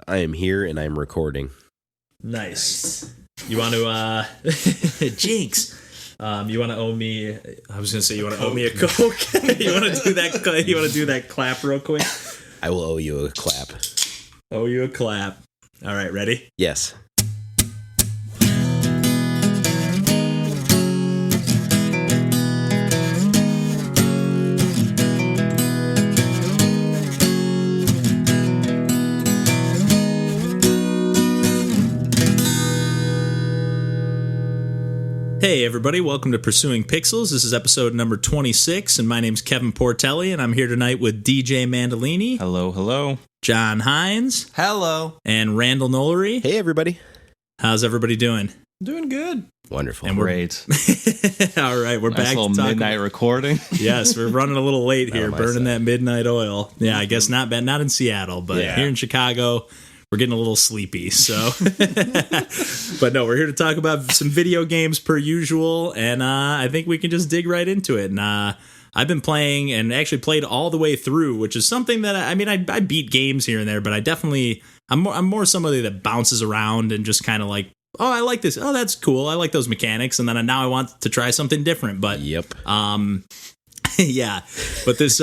I am here and I'm recording. Nice. You want to, Jinx, you want to owe me, I was going to say, you want to owe me a Coke? You want to do that? You want to do that clap real quick? I will owe you a clap. Owe you a clap. All right, ready? Yes. Hey everybody, welcome to Pursuing Pixels. This is episode number 26, and my name's Kevin Portelli, and I'm here tonight with DJ Mandolini. Hello, hello. John Hines. Hello. And Randall Nolery. Hey everybody. How's everybody doing? Doing good. Wonderful. And great. All right, we're nice back to little midnight recording. Yes, we're running a little late here, burning that midnight oil. Yeah, I guess not in Seattle, but here in Chicago, we're getting a little sleepy, so. But no, we're here to talk about some video games per usual, and I think we can just dig right into it. And I've been playing and actually played all the way through, which is something that, I beat games here and there, but I'm more somebody that bounces around and just kind of like, oh, I like this. Oh, that's cool. I like those mechanics. And then now I want to try something different. But yep. Yeah, but this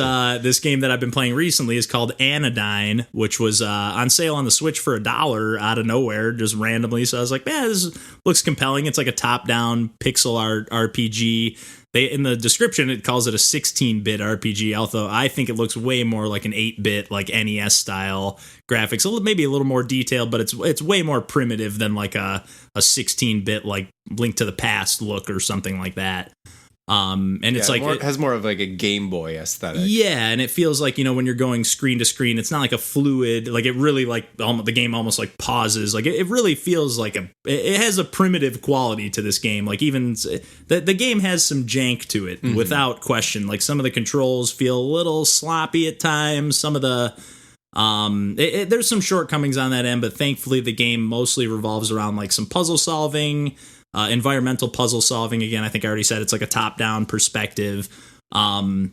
game that I've been playing recently is called Anodyne, which was on sale on the Switch for $1 out of nowhere, just randomly. So I was like, man, this looks compelling. It's like a top-down pixel art RPG. In the description, it calls it a 16-bit RPG, although I think it looks way more like an 8-bit, like NES-style graphics. Maybe a little more detailed, but it's way more primitive than like a 16-bit, like Link to the Past look or something like that. And it's like it has more of like a Game Boy aesthetic. Yeah, and it feels like, when you're going screen to screen, it's not like a fluid, like it really like the game almost like pauses. Like it really feels like it has a primitive quality to this game. Like even the game has some jank to it, without question. Like some of the controls feel a little sloppy at times. Some of the there's some shortcomings on that end, but thankfully the game mostly revolves around like some puzzle solving. Environmental puzzle solving. Again, I think I already said it's like a top-down perspective. And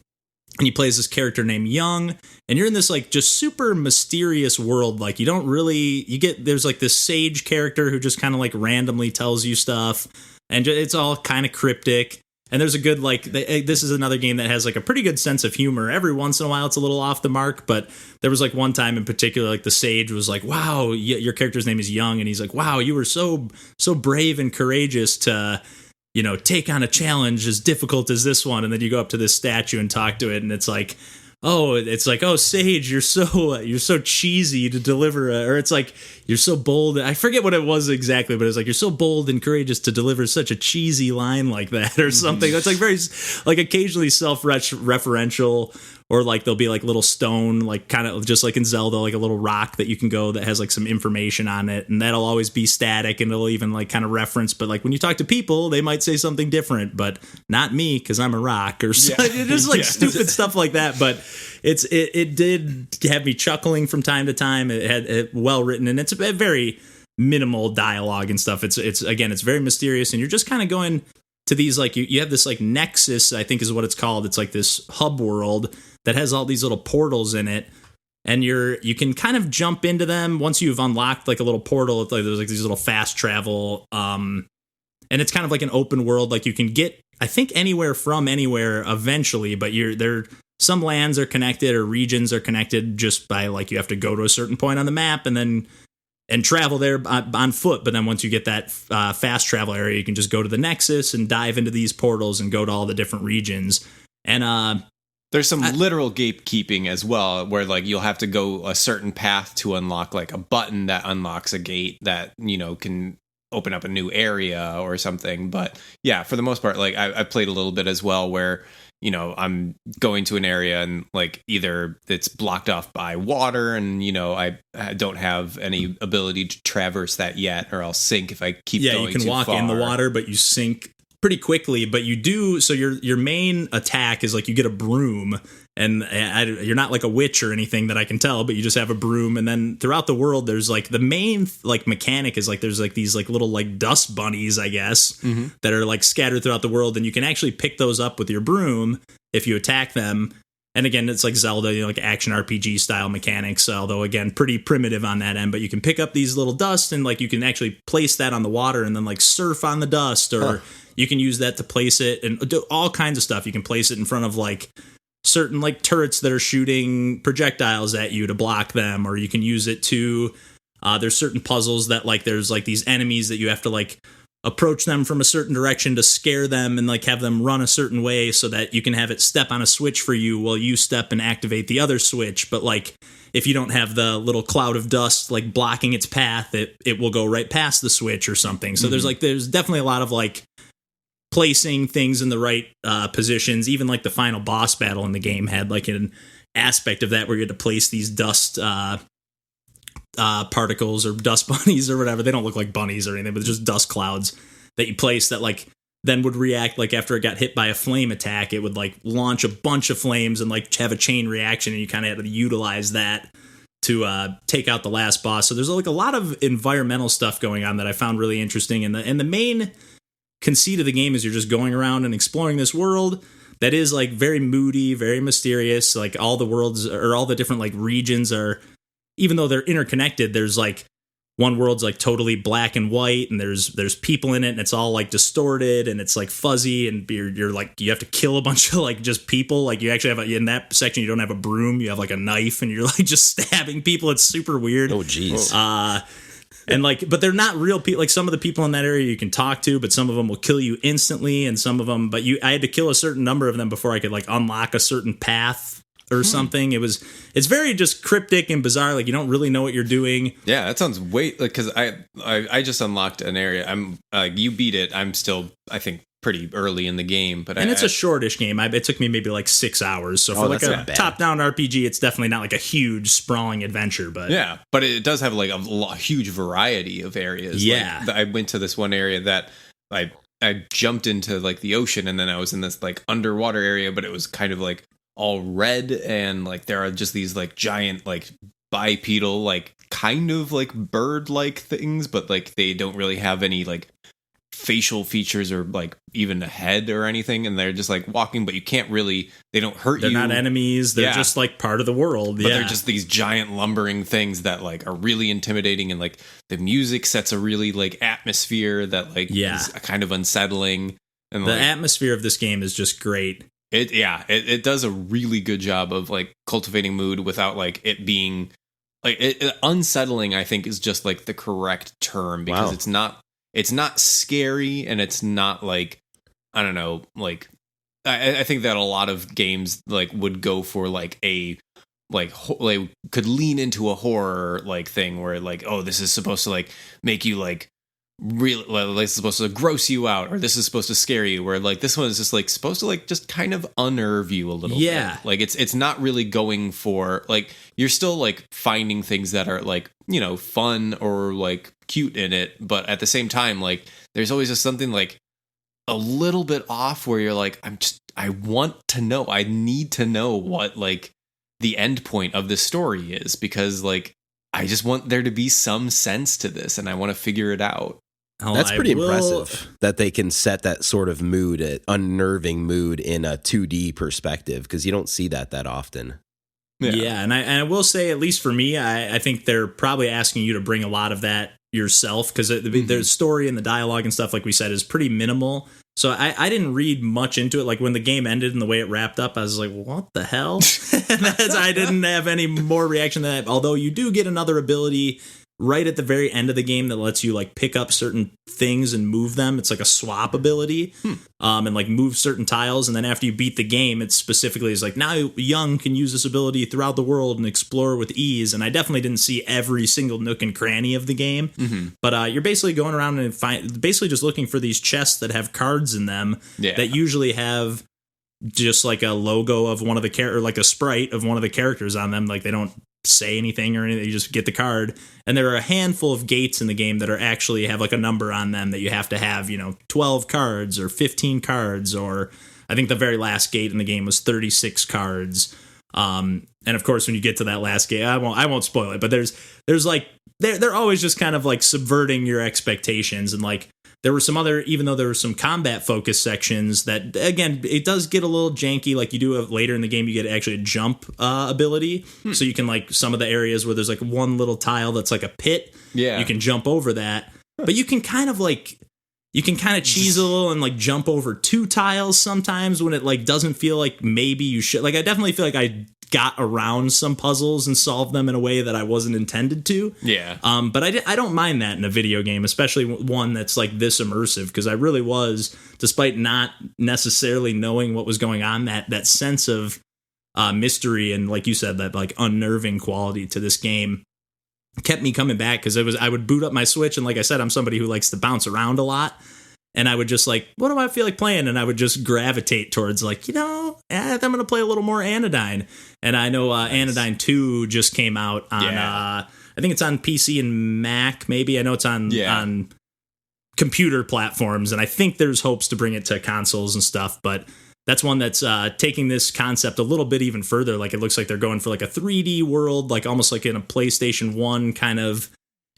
you play as this character named Young, and you're in this like just super mysterious world. Like there's like this sage character who just kind of like randomly tells you stuff, and it's all kind of cryptic. And there's a good this is another game that has like a pretty good sense of humor. Every once in a while, it's a little off the mark, but there was like one time in particular, like the sage was like, "Wow, your character's name is Young," and he's like, "Wow, you were so brave and courageous to, take on a challenge as difficult as this one." And then you go up to this statue and talk to it, and it's like, oh, Sage, you're so cheesy to deliver, or it's like, you're so bold. I forget what it was exactly, but it's like, you're so bold and courageous to deliver such a cheesy line like that, or something. It's like very, like occasionally self-referential, or like there'll be like little stone, like kind of just like in Zelda, like a little rock that you can go that has like some information on it, and that'll always be static, and it'll even like kind of reference, but like when you talk to people, they might say something different, but not me because I'm a rock or something. Just like stupid stuff like that. But it did have me chuckling from time to time. It had it well written, and it's a very minimal dialogue and stuff. It's very mysterious, and you're just kind of going to these like you have this like nexus, I think is what it's called. It's like this hub world that has all these little portals in it, and you can kind of jump into them once you've unlocked like a little portal. It's like there's like these little fast travel, and it's kind of like an open world. Like you can get, I think, anywhere from anywhere eventually, but some lands are connected or regions are connected just by like you have to go to a certain point on the map and travel there on foot. But then once you get that fast travel area, you can just go to the Nexus and dive into these portals and go to all the different regions. And there's some literal gatekeeping as well, where like you'll have to go a certain path to unlock like a button that unlocks a gate that, can open up a new area or something. But yeah, for the most part, like I played a little bit as well where, I'm going to an area and like either it's blocked off by water and, I don't have any ability to traverse that yet, or I'll sink if I keep going too far. Yeah, you can walk in the water, but you sink pretty quickly. But you do, so your main attack is like you get a broom, and you're not like a witch or anything that I can tell, but you just have a broom. And then throughout the world, there's like the main like mechanic is like there's like these like little like dust bunnies, I guess, that are like scattered throughout the world, and you can actually pick those up with your broom if you attack them. And again, it's like Zelda, like action RPG style mechanics, although again, pretty primitive on that end. But you can pick up these little dust and like you can actually place that on the water and then like surf on the dust, or you can use that to place it and do all kinds of stuff. You can place it in front of like certain like turrets that are shooting projectiles at you to block them, or you can use it to there's certain puzzles that like there's like these enemies that you have to like approach them from a certain direction to scare them and like have them run a certain way so that you can have it step on a switch for you while you step and activate the other switch. But like if you don't have the little cloud of dust like blocking its path, it will go right past the switch or something. So there's definitely a lot of like placing things in the right positions. Even like the final boss battle in the game had like an aspect of that where you had to place these dust particles or dust bunnies or whatever. They don't look like bunnies or anything, but just dust clouds that you place that like then would react like after it got hit by a flame attack, it would like launch a bunch of flames and like have a chain reaction, and you kind of had to utilize that to take out the last boss. So there's like a lot of environmental stuff going on that I found really interesting. And the main conceit of the game is you're just going around and exploring this world that is like very moody, very mysterious. Like all the worlds or all the different like regions are, even though they're interconnected, there's like one world's like totally black and white, and there's people in it, and it's all like distorted and it's like fuzzy, and you're like you have to kill a bunch of like just people. Like you actually have in that section you don't have a broom, you have like a knife, and you're like just stabbing people. It's super weird. Oh geez. And like, but they're not real people. Like some of the people in that area you can talk to, but some of them will kill you instantly, and some of them. But I had to kill a certain number of them before I could like unlock a certain path or something. It's very just cryptic and bizarre. Like you don't really know what you're doing. Yeah, that sounds like because I just unlocked an area. I'm you beat it. I'm still I think pretty early in the game, but it's a shortish game. It took me maybe like 6 hours. So for like a top-down RPG, it's definitely not like a huge sprawling adventure. But yeah, but it does have like a huge variety of areas. Yeah, like, I went to this one area that I jumped into like the ocean, and then I was in this like underwater area, but it was kind of like all red, and like there are just these like giant like bipedal like kind of like bird like things, but like they don't really have any like facial features or like even a head or anything, and they're just like walking, but you can't really, they don't hurt they're you. They're not enemies, they're just like part of the world. But they're just these giant lumbering things that like are really intimidating, and like the music sets a really like atmosphere that like is kind of unsettling, and the like, atmosphere of this game is just great. It does a really good job of like cultivating mood without like it being like unsettling. I think is just like the correct term, because it's not scary, and it's not like, I don't know, like I think that a lot of games like would go for like a like could lean into a horror like thing where like, oh, this is supposed to like make you like really like it's supposed to gross you out, or this is supposed to scare you, where like this one is just like supposed to like just kind of unnerve you a little bit. Like it's not really going for like, you're still like finding things that are like, you know, fun or like cute in it, but at the same time like there's always just something like a little bit off where you're like, I need to know what like the end point of the story is, because like I just want there to be some sense to this, and I want to figure it out. That's pretty impressive that they can set that sort of mood, unnerving mood, in a 2D perspective, because you don't see that often. Yeah, and I will say, at least for me, I think they're probably asking you to bring a lot of that yourself, because the story and the dialogue and stuff, like we said, is pretty minimal. So I didn't read much into it. Like when the game ended and the way it wrapped up, I was like, what the hell? I didn't have any more reaction to that. Although you do get another ability right at the very end of the game that lets you like pick up certain things and move them. It's like a swap ability, and like move certain tiles. And then after you beat the game, it specifically is like, now Young can use this ability throughout the world and explore with ease. And I definitely didn't see every single nook and cranny of the game, but you're basically going around and basically just looking for these chests that have cards in them that usually have just like a logo of one of the or like a sprite of one of the characters on them. Like they don't say anything or anything, you just get the card. And there are a handful of gates in the game that are actually have like a number on them that you have to have, 12 cards or 15 cards, or I think the very last gate in the game was 36 cards. And of course, when you get to that last gate, I won't spoil it, but there's like they're always just kind of like subverting your expectations, and like there were some other, even though there were some combat focused sections that, again, it does get a little janky. Like you do have later in the game, you get actually a jump ability. So you can like some of the areas where there's like one little tile that's like a pit. Yeah. You can jump over that, but you can kind of cheese and like jump over 2 tiles sometimes when it like doesn't feel like maybe you should. Like I definitely feel like I got around some puzzles and solved them in a way that I wasn't intended to. Yeah. But I don't mind that in a video game, especially one that's like this immersive, because I really was, despite not necessarily knowing what was going on, that sense of mystery and, like you said, that like unnerving quality to this game kept me coming back, because I would boot up my Switch, and like I said, I'm somebody who likes to bounce around a lot. And I would just like, what do I feel like playing? And I would just gravitate towards like, I'm going to play a little more Anodyne. And I know Anodyne 2 just came out on, I think it's on PC and Mac, maybe. I know it's on computer platforms. And I think there's hopes to bring it to consoles and stuff. But that's one that's taking this concept a little bit even further. Like it looks like they're going for like a 3D world, like almost like in a PlayStation 1 kind of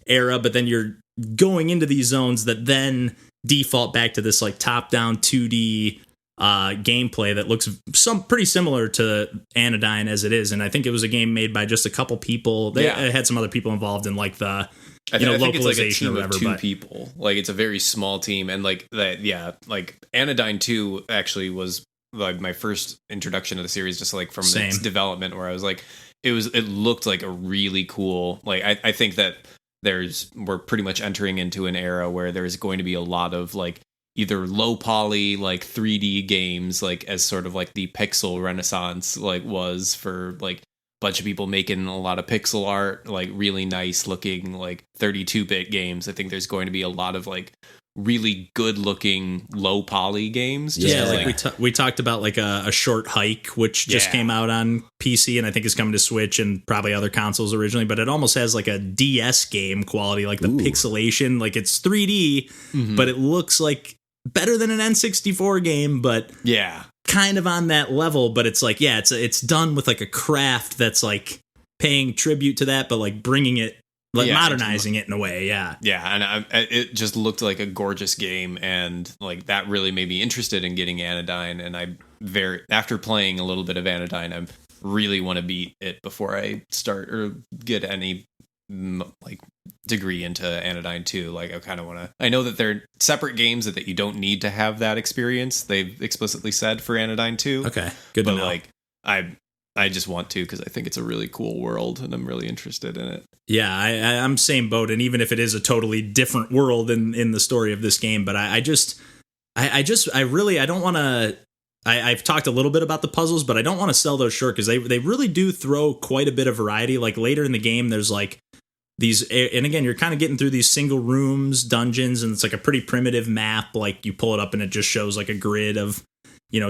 era. But then you're going into these zones that then default back to this like top-down 2D gameplay that looks pretty similar to Anodyne as it is. And I think it was a game made by just a couple people. They had some other people involved in like the I think localization it's like a team or whatever. Of 2 people. Like it's a very small team, and like that. Yeah, like Anodyne 2 actually was like my first introduction to the series, just like from its development, where I was like, it looked like a really cool. Like I think that we're pretty much entering into an era where there's going to be a lot of like either low poly like 3D games, like as sort of like the pixel renaissance like was for like a bunch of people making a lot of pixel art, like really nice looking like 32-bit games. I think there's going to be a lot of like really good looking low poly games. We talked about like a Short Hike, which just came out on PC and I think is coming to Switch and probably other consoles originally, but it almost has like a DS game quality, like the pixelation, like it's 3D, but it looks like better than an N64 game, but kind of on that level. But it's like, it's done with like a craft that's like paying tribute to that, but like bringing it, like modernizing it in a way. And it just looked like a gorgeous game, and like that really made me interested in getting Anodyne. And after playing a little bit of Anodyne, I really want to beat it before I start or get any like degree into Anodyne 2. Like I kind of want to. I know that they're separate games, that you don't need to have that experience. They've explicitly said for Anodyne 2. Okay, good to know. Like I just want to, because I think it's a really cool world and I'm really interested in it. Yeah, I'm same boat. And even if it is a totally different world in the story of this game, but I don't want to. I've talked a little bit about the puzzles, but I don't want to sell those short, because they really do throw quite a bit of variety. Like later in the game, there's like these, and again, you're kind of getting through these single rooms, dungeons, and it's like a pretty primitive map. Like you pull it up and it just shows like a grid of,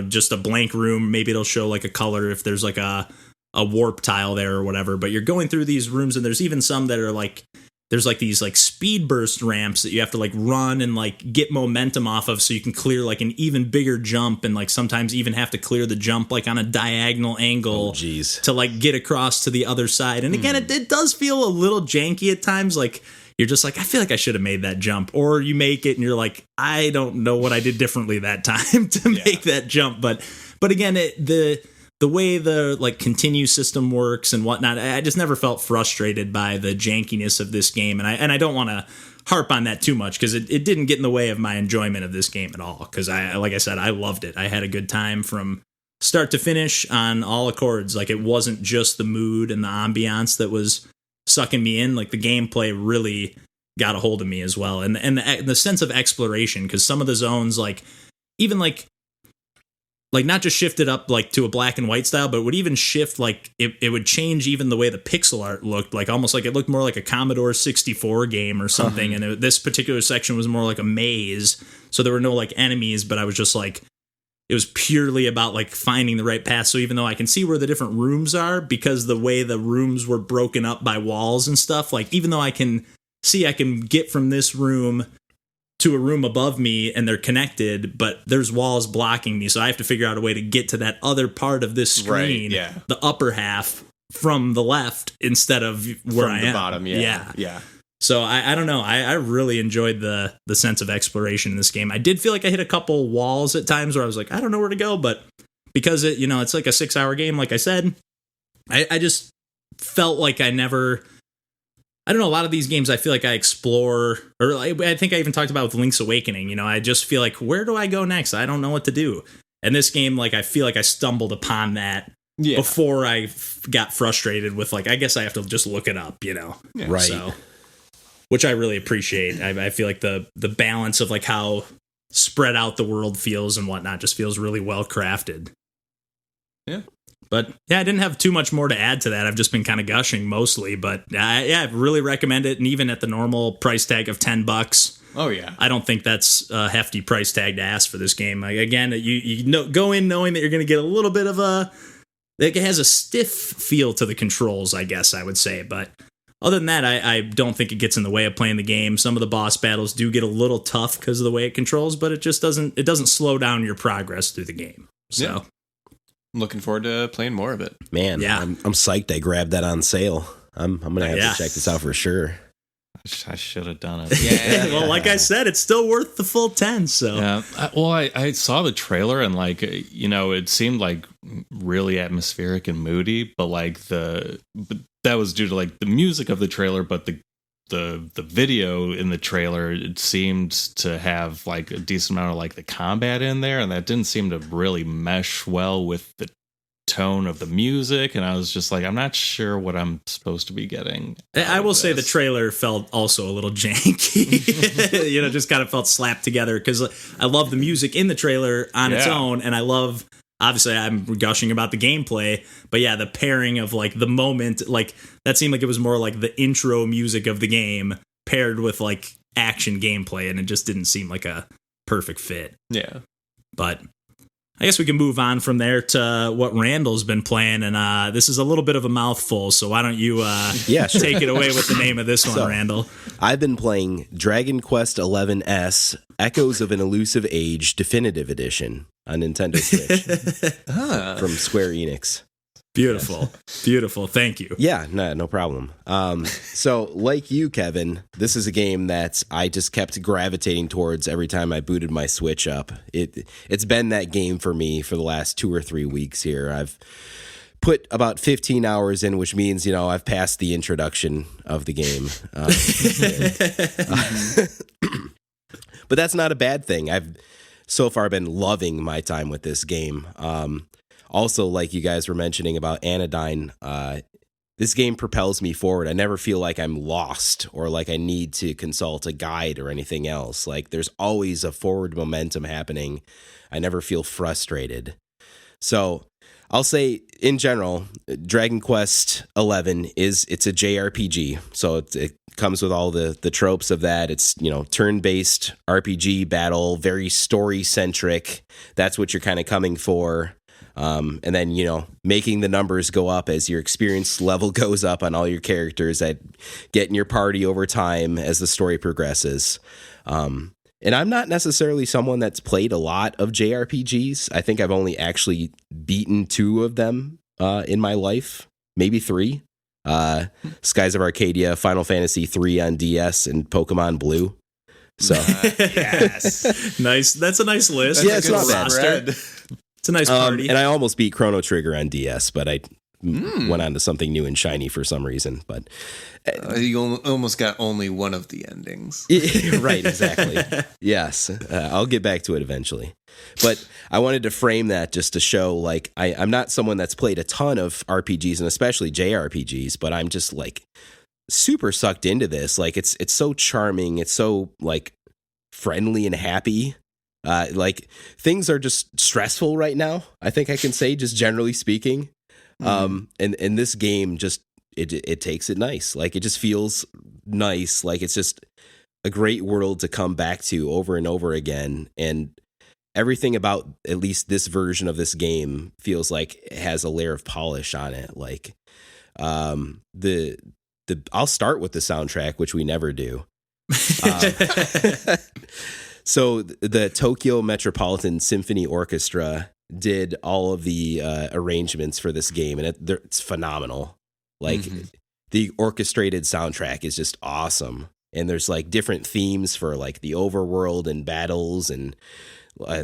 just a blank room. Maybe it'll show like a color if there's like a warp tile there or whatever. But you're going through these rooms, and there's even some that are like, there's like these like speed burst ramps that you have to like run and like get momentum off of, so you can clear like an even bigger jump, and like sometimes even have to clear the jump like on a diagonal angle to like get across to the other side. And again, it does feel a little janky at times. Like you're just like, I feel like I should have made that jump, or you make it and you're like, I don't know what I did differently that time to make that jump. But again, the way the like continue system works and whatnot, I just never felt frustrated by the jankiness of this game. And I don't want to harp on that too much, because it didn't get in the way of my enjoyment of this game at all. Because like I said, I loved it. I had a good time from start to finish on all accords. Like it wasn't just the mood and the ambiance that was sucking me in. Like the gameplay really got a hold of me as well, and the sense of exploration, because some of the zones, like even like not just shifted up like to a black and white style, but would even shift, like it would change even the way the pixel art looked, like almost like it looked more like a Commodore 64 game or something. And this particular section was more like a maze, so there were no like enemies, but I was just like, it was purely about like finding the right path. So even though I can see where the different rooms are, because the way the rooms were broken up by walls and stuff, like even though I can see I can get from this room to a room above me and they're connected, but there's walls blocking me, so I have to figure out a way to get to that other part of this screen, the upper half, from the left instead of where I am. The bottom, yeah. So I don't know. I really enjoyed the sense of exploration in this game. I did feel like I hit a couple walls at times where I was like, I don't know where to go, but because it's like a 6-hour game, like I said, I just felt like I never. I don't know, a lot of these games I feel like I explore, or I think I even talked about with Link's Awakening, I just feel like, where do I go next? I don't know what to do. And this game, like, I feel like I stumbled upon that before I got frustrated with, like, I guess I have to just look it up, Yeah. Right. So, which I really appreciate. I feel like the balance of, like, how spread out the world feels and whatnot just feels really well crafted. Yeah. But yeah, I didn't have too much more to add to that. I've just been kind of gushing mostly, but I really recommend it. And even at the normal price tag of $10, oh yeah, I don't think that's a hefty price tag to ask for this game. Like, again, you go in knowing that you're going to get a little bit of it has a stiff feel to the controls, I guess I would say. But other than that, I don't think it gets in the way of playing the game. Some of the boss battles do get a little tough because of the way it controls, but it just doesn't slow down your progress through the game. So. Yeah. I'm looking forward to playing more of it. Man, yeah. I'm psyched I grabbed that on sale. I'm going to have to check this out for sure. I should have done it. Yeah. Well, like I said, it's still worth the full 10. So yeah. I saw the trailer and it seemed like really atmospheric and moody, but but that was due to like the music of the trailer, but the video in the trailer, it seemed to have like a decent amount of like the combat in there, and that didn't seem to really mesh well with the tone of the music, and I was just like, I'm not sure what I'm supposed to be getting. I will say the trailer felt also a little janky. Just kind of felt slapped together, because I love the music in the trailer on its own, and I love, obviously I'm gushing about the gameplay, but yeah, the pairing of like the moment, like that seemed like it was more like the intro music of the game paired with like action gameplay, and it just didn't seem like a perfect fit. Yeah. But I guess we can move on from there to what Randall's been playing, and this is a little bit of a mouthful, so why don't you take it away with the name of this one, Randall? I've been playing Dragon Quest XI Echoes of an Elusive Age Definitive Edition on Nintendo Switch from Square Enix. Beautiful. Thank you. Yeah, no problem. So like you, Kevin, this is a game that I just kept gravitating towards every time I booted my Switch up. It's been that game for me for the last 2 or 3 weeks here. I've put about 15 hours in, which means, I've passed the introduction of the game. But that's not a bad thing. I've so far been loving my time with this game. Also, like you guys were mentioning about Anodyne, this game propels me forward. I never feel like I'm lost or like I need to consult a guide or anything else. Like there's always a forward momentum happening. I never feel frustrated. So I'll say in general, Dragon Quest XI it's a JRPG. So it comes with all the tropes of that. It's, turn-based RPG battle, very story-centric. That's what you're kind of coming for. And then, making the numbers go up as your experience level goes up on all your characters that get in your party over time as the story progresses. And I'm not necessarily someone that's played a lot of JRPGs. I think I've only actually beaten 2 of them in my life, maybe 3. Skies of Arcadia, Final Fantasy 3 on DS, and Pokemon Blue. So yes, nice. That's a nice list. Yeah, it's not bad. It's a nice party. And I almost beat Chrono Trigger on DS, but I went on to something new and shiny for some reason. But you almost got only one of the endings. Right, exactly. Yes, I'll get back to it eventually. But I wanted to frame that just to show, like, I'm not someone that's played a ton of RPGs and especially JRPGs, but I'm just like super sucked into this. Like, it's so charming. It's so like friendly and happy. Like things are just stressful right now, I think I can say, just generally speaking. And this game just it takes it nice. Like it just feels nice. Like it's just a great world to come back to over and over again. And everything about at least this version of this game feels like it has a layer of polish on it. Like the I'll start with the soundtrack, which we never do. So the Tokyo Metropolitan Symphony Orchestra did all of the arrangements for this game, and it's phenomenal. Like the orchestrated soundtrack is just awesome. And there's like different themes for like the overworld and battles, and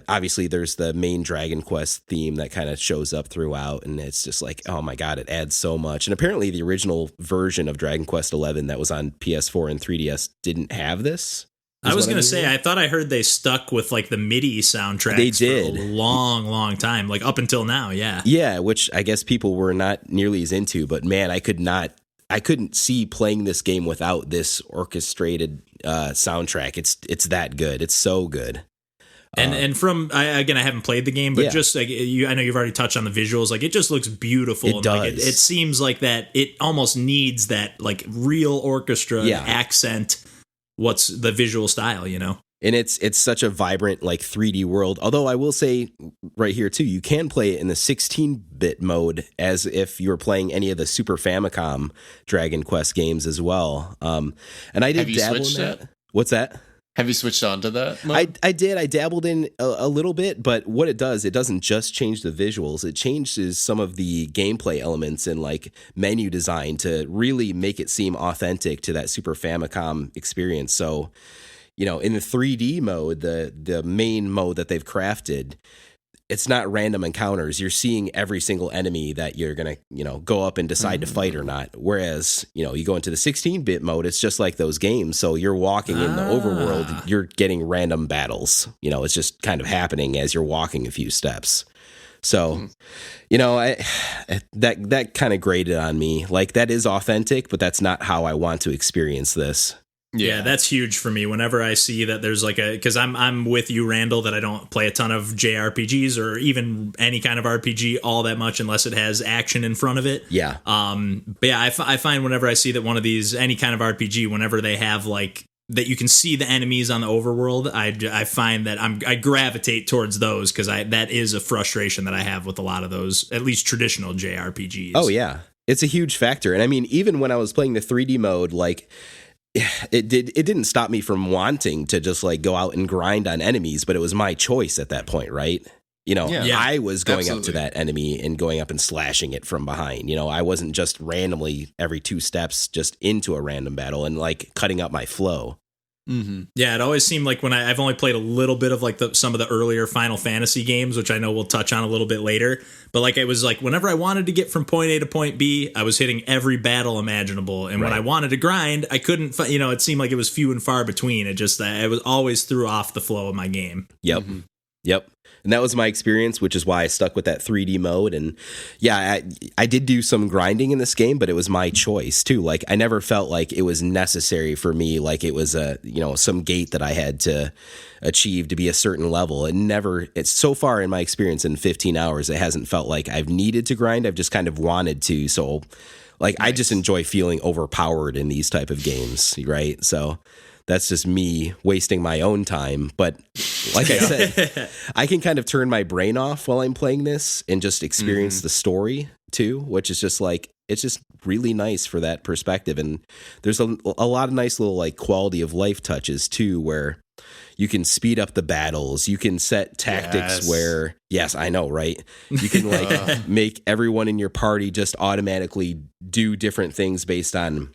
obviously there's the main Dragon Quest theme that kind of shows up throughout, and it's just like, oh my god, it adds so much. And apparently the original version of Dragon Quest 11 that was on PS4 and 3DS didn't have this. I was going to say, I thought I heard they stuck with like the MIDI soundtrack. They did. For a long time, like up until now. Yeah. Yeah, which I guess people were not nearly as into, but man, I couldn't see playing this game without this orchestrated soundtrack. It's that good. It's so good. And from I haven't played the game, but yeah. just like I know you've already touched on the visuals. Like it just looks beautiful. It does. Like, it seems like that. It almost needs that like real orchestra accent. What's the visual style, you know? And it's such a vibrant like 3D world. Although I will say right here too, you can play it in the 16-bit mode as if you were playing any of the Super Famicom Dragon Quest games as well. And I did dabble in that. What's that? Have you switched on to that mode? I did. I dabbled in a little bit, but what it doesn't just change the visuals. It changes some of the gameplay elements and like menu design to really make it seem authentic to that Super Famicom experience. So, you know, in the 3D mode, the main mode that they've crafted, it's not random encounters. You're seeing every single enemy that you're going to, you know, go up and decide to fight or not. Whereas, you know, you go into the 16-bit mode, it's just like those games. So you're walking in the overworld, you're getting random battles. You know, it's just kind of happening as you're walking a few steps. So, you know, that kind of grated on me. Like, that is authentic, but that's not how I want to experience this. Yeah, that's huge for me. Whenever I see that there's like because I'm with you, Randall, that I don't play a ton of JRPGs or even any kind of RPG all that much unless it has action in front of it. Yeah. But yeah, I find whenever I see that one of these, any kind of RPG, whenever they have like that you can see the enemies on the overworld, I find that I gravitate towards those because that is a frustration that I have with a lot of those, at least traditional JRPGs. Oh yeah, it's a huge factor. And I mean, even when I was playing the 3D mode, like, it didn't stop me from wanting to just like go out and grind on enemies, but it was my choice at that point, right? You know, I was going up to that enemy and going up and slashing it from behind. You know, I wasn't just randomly every 2 steps just into a random battle and like cutting up my flow. Mm-hmm. Yeah, it always seemed like when I've only played a little bit of like some of the earlier Final Fantasy games, which I know we'll touch on a little bit later. But like it was like whenever I wanted to get from point A to point B, I was hitting every battle imaginable, and when I wanted to grind, I couldn't. You know, it seemed like it was few and far between. It was always threw off the flow of my game. Yep. Mm-hmm. Yep. And that was my experience, which is why I stuck with that 3D mode. And yeah, I did do some grinding in this game, but it was my choice too. Like I never felt like it was necessary for me, like it was some gate that I had to achieve to be a certain level. It's so far in my experience in 15 hours, it hasn't felt like I've needed to grind. I've just kind of wanted to. So like, I just enjoy feeling overpowered in these type of games. Right. So that's just me wasting my own time. But like I said, I can kind of turn my brain off while I'm playing this and just experience the story too, which is just like, it's just really nice for that perspective. And there's a lot of nice little like quality of life touches too, where you can speed up the battles. You can set tactics where, yes, I know, right? You can like make everyone in your party just automatically do different things based on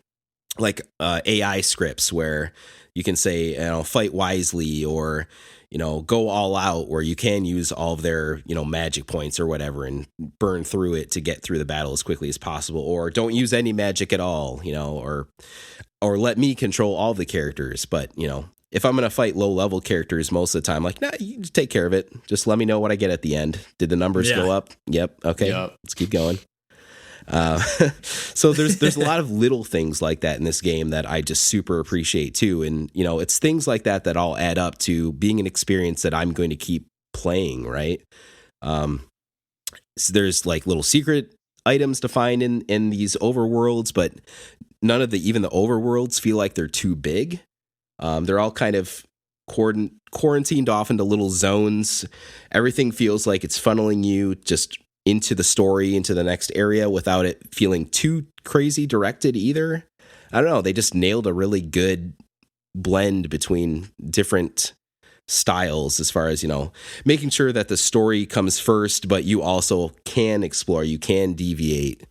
like AI scripts where you can say, you know, fight wisely, or, you know, go all out, where you can use all of their, you know, magic points or whatever and burn through it to get through the battle as quickly as possible, or don't use any magic at all, you know, or let me control all the characters. But, you know, if I'm going to fight low level characters most of the time, like, nah, you just take care of it. Just let me know what I get at the end. Did the numbers go up? Yep. Okay. Yep. Let's keep going. So there's a lot of little things like that in this game that I just super appreciate too. And, you know, it's things like that all add up to being an experience that I'm going to keep playing. Right. So there's like little secret items to find in these overworlds, but none of even the overworlds feel like they're too big. They're all kind of quarantined off into little zones. Everything feels like it's funneling you just into the story, into the next area, without it feeling too crazy directed either. I don't know. They just nailed a really good blend between different styles as far as, you know, making sure that the story comes first, but you also can explore, you can deviate.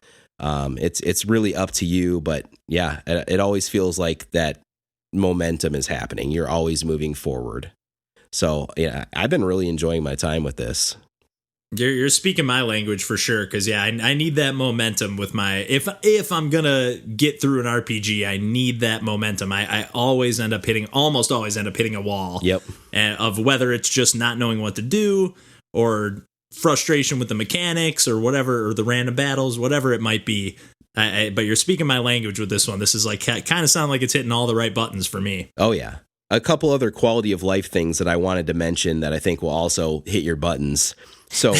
It's really up to you, but yeah, it always feels like that momentum is happening. You're always moving forward. So yeah, I've been really enjoying my time with this. You're speaking my language for sure, because yeah, I need that momentum with my if I'm gonna get through an RPG, I need that momentum. I almost always end up hitting a wall. Yep. Of whether it's just not knowing what to do, or frustration with the mechanics, or whatever, or the random battles, whatever it might be. But you're speaking my language with this one. This is like kind of sound like it's hitting all the right buttons for me. Oh yeah. A couple other quality of life things that I wanted to mention that I think will also hit your buttons. So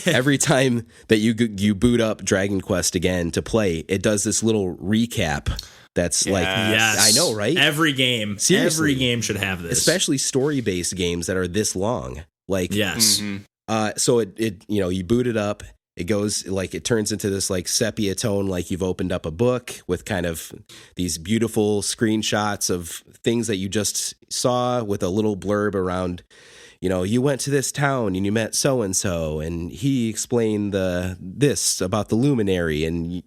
every time that you boot up Dragon Quest again to play, it does this little recap. That's like, yes. I know, right? Every game should have this, especially story-based games that are this long. Like, yes. So it you boot it up. It goes like it turns into this like sepia tone, like you've opened up a book with kind of these beautiful screenshots of things that you just saw with a little blurb around. You went to this town and you met so and so, and he explained this about the luminary, and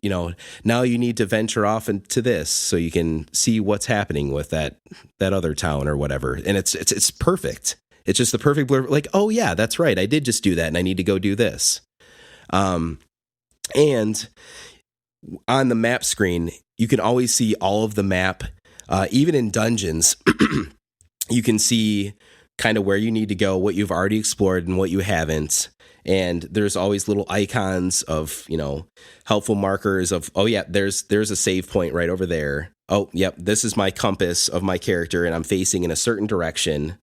now you need to venture off into this so you can see what's happening with that other town or whatever. And it's perfect. It's just the perfect blurb. Like, oh yeah, that's right. I did just do that, and I need to go do this. And on the map screen, you can always see all of the map. Even in dungeons, you can see kind of where you need to go, what you've already explored and what you haven't. And there's always little icons of, helpful markers of, oh yeah, there's a save point right over there. Oh, yep, this is my compass of my character and I'm facing in a certain direction.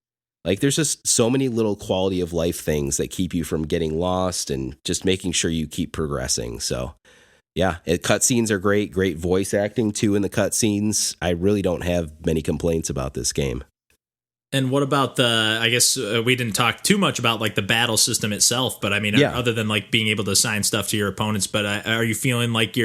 Like there's just so many little quality of life things that keep you from getting lost and just making sure you keep progressing. So yeah, cutscenes are great voice acting too in the cutscenes. I really don't have many complaints about this game. And what about I guess we didn't talk too much about like the battle system itself, but I mean, other than like being able to assign stuff to your opponents, but are you feeling like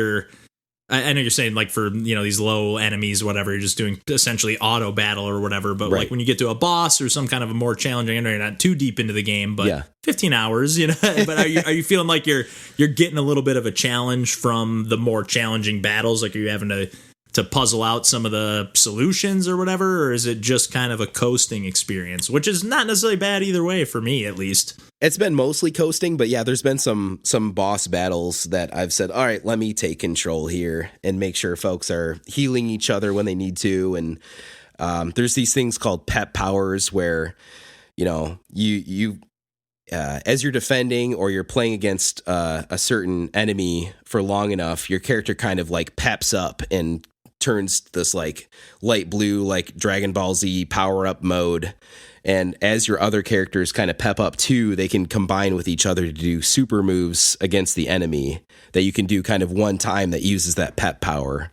I know you're saying like for, these low enemies, whatever, you're just doing essentially auto battle or whatever, but like when you get to a boss or some kind of a more challenging, I know you're not too deep into the game, but 15 hours, but are you feeling like you're getting a little bit of a challenge from the more challenging battles? Like are you having to puzzle out some of the solutions or whatever, or is it just kind of a coasting experience, which is not necessarily bad either way for me, at least? It's been mostly coasting, but yeah, there's been some boss battles that I've said, all right, let me take control here and make sure folks are healing each other when they need to. And there's these things called pep powers where, you as you're defending or you're playing against a certain enemy for long enough, your character kind of like peps up and turns this like light blue, like Dragon Ball Z power up mode. And as your other characters kind of pep up too, they can combine with each other to do super moves against the enemy that you can do kind of one time that uses that pep power.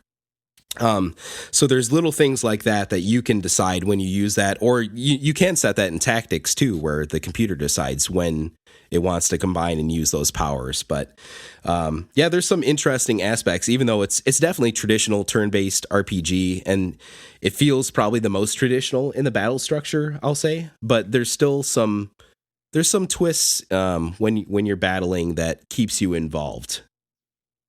So there's little things like that you can decide when you use that, or you can set that in tactics too, where the computer decides when it wants to combine and use those powers. But there's some interesting aspects, even though it's definitely traditional turn-based RPG, and it feels probably the most traditional in the battle structure, I'll say. But there's still some twists when you're battling that keeps you involved.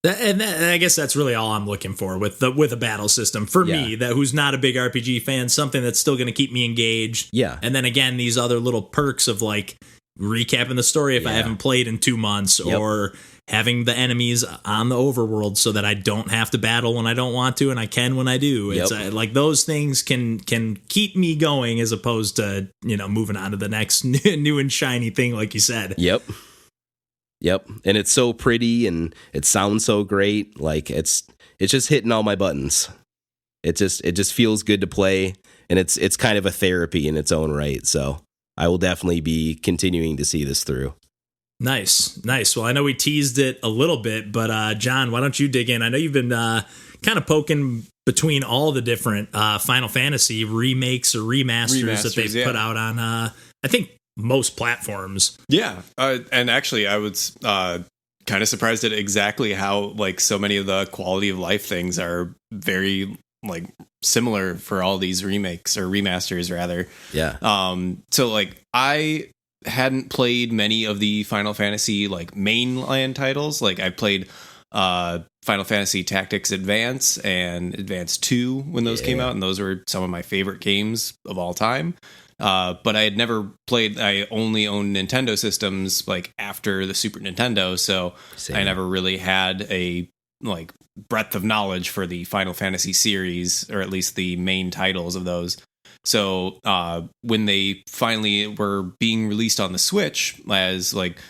And I guess that's really all I'm looking for with a battle system for me, that who's not a big RPG fan, something that's still going to keep me engaged. Yeah. And then again, these other little perks of like recapping the story if I haven't played in 2 months, or having the enemies on the overworld so that I don't have to battle when I don't want to and I can when I do. It's like those things can keep me going as opposed to, moving on to the next new and shiny thing, like you said. Yep. And it's so pretty and it sounds so great. Like it's just hitting all my buttons. It just feels good to play, and it's kind of a therapy in its own right. So I will definitely be continuing to see this through. Nice. Well, I know we teased it a little bit, but John, why don't you dig in? I know you've been kind of poking between all the different Final Fantasy remakes or remasters that they've put out on, I think, most platforms. Yeah. And actually, I was kind of surprised at exactly how like so many of the quality of life things are very like similar for all these remakes or remasters rather. Yeah. So like I hadn't played many of the Final Fantasy like mainland titles. Like I played Final Fantasy Tactics Advance and Advance 2 when those came out, and those were some of my favorite games of all time. But I had never played. I only owned Nintendo systems like after the Super Nintendo, so I never really had a like breadth of knowledge for the Final Fantasy series, or at least the main titles of those. So when they finally were being released on the Switch as like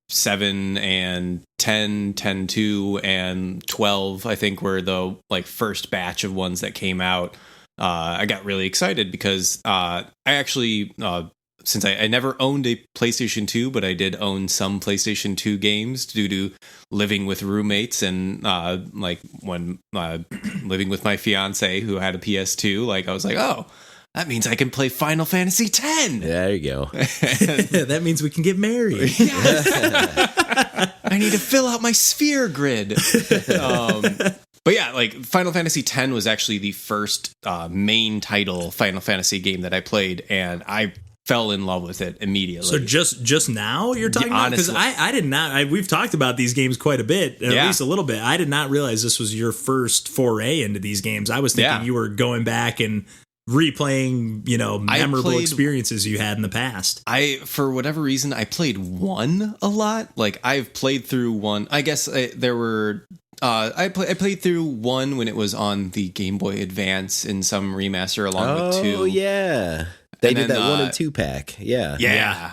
7 and 10, 10-2, and 12, I think were the like first batch of ones that came out. I got really excited because I actually, since I never owned a PlayStation 2, but I did own some PlayStation 2 games due to living with roommates and like when living with my fiance who had a PS2, like I was like, oh, that means I can play Final Fantasy X. There you go. That means we can get married. I need to fill out my sphere grid. But yeah, like Final Fantasy X was actually the first main title Final Fantasy game that I played, and I fell in love with it immediately. So just now you're talking about? Because I did not. We've talked about these games quite a bit, at least a little bit. I did not realize this was your first foray into these games. I was thinking you were going back and replaying, memorable experiences you had in the past. For whatever reason, I played one a lot. Like I've played through one. I guess there were. I played through one when it was on the Game Boy Advance in some remaster along with 2. Oh yeah, they did that 1 and 2 pack. Yeah.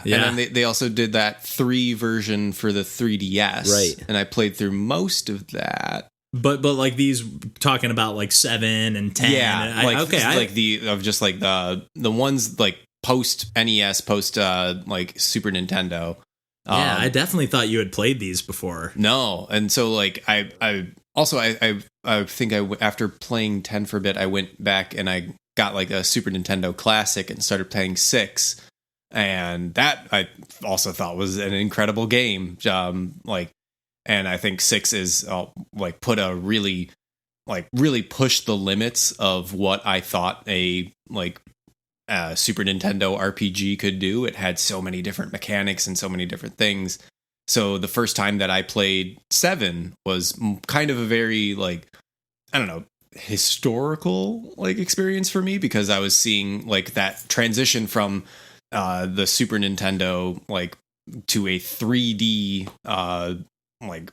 And then they also did that 3 version for the 3DS. Right. And I played through most of that. But like these talking about like 7 and 10. Yeah, the ones like post NES, post like Super Nintendo. Yeah, I definitely thought you had played these before. No, and so like I think after playing 10 for a bit, I went back and I got like a Super Nintendo Classic and started playing 6, and that I also thought was an incredible game. And I think 6 is like put a really pushed the limits of what I thought a Super Nintendo RPG could do. It had so many different mechanics and so many different things. So the first time that I played 7 was kind of a very historical experience for me, because I was seeing like that transition from the Super Nintendo to a 3D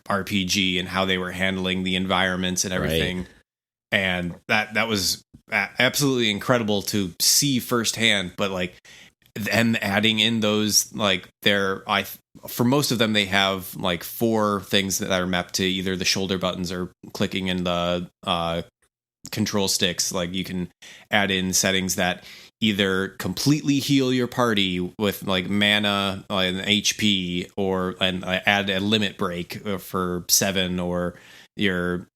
RPG and how they were handling the environments and everything. Right. And that was absolutely incredible to see firsthand. But them adding in those for most of them they have 4 things that are mapped to either the shoulder buttons or clicking in the control sticks. Like you can add in settings that either completely heal your party with mana and HP, and add a limit break for 7, or your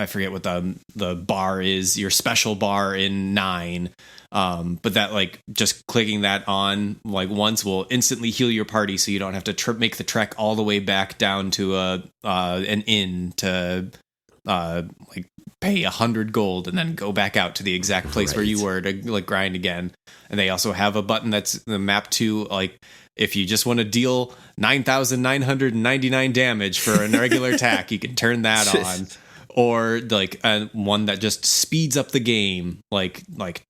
I forget what the bar is, your special bar in 9. But that just clicking that on once will instantly heal your party, so you don't have to make the trek all the way back down to an inn to pay 100 gold and then go back out to the exact place where you were to grind again. And they also have a button that's mapped to if you just want to deal 9,999 damage for a regular attack, you can turn that on. Or one that just speeds up the game, like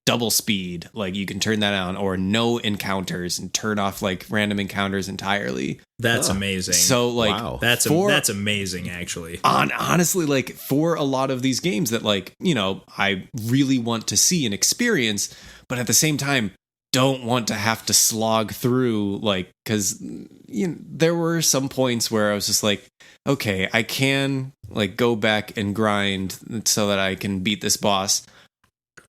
double speed, you can turn that on. Or no encounters, and turn off random encounters entirely. That's amazing. So wow. That's amazing, actually. Honestly, for a lot of these games that I really want to see and experience, but at the same time don't want to have to slog through, because there were some points where I was just okay, I can go back and grind so that I can beat this boss,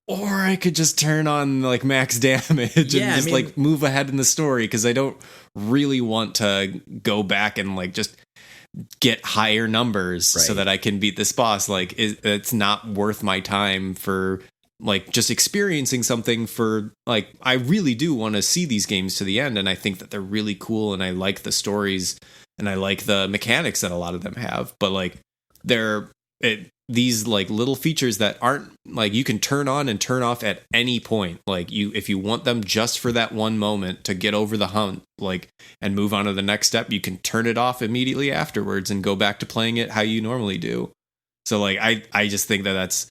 or I could just turn on max damage and just move ahead in the story, because I don't really want to go back and just get higher numbers so that I can beat this boss. It's not worth my time for just experiencing something for I really do want to see these games to the end, and I think that they're really cool, and I like the stories and I like the mechanics that a lot of them have, but these like little features that aren't like you can turn on and turn off at any point. Like if you want them just for that one moment to get over the hump, like, and move on to the next step, you can turn it off immediately afterwards and go back to playing it how you normally do. So like I just think that that's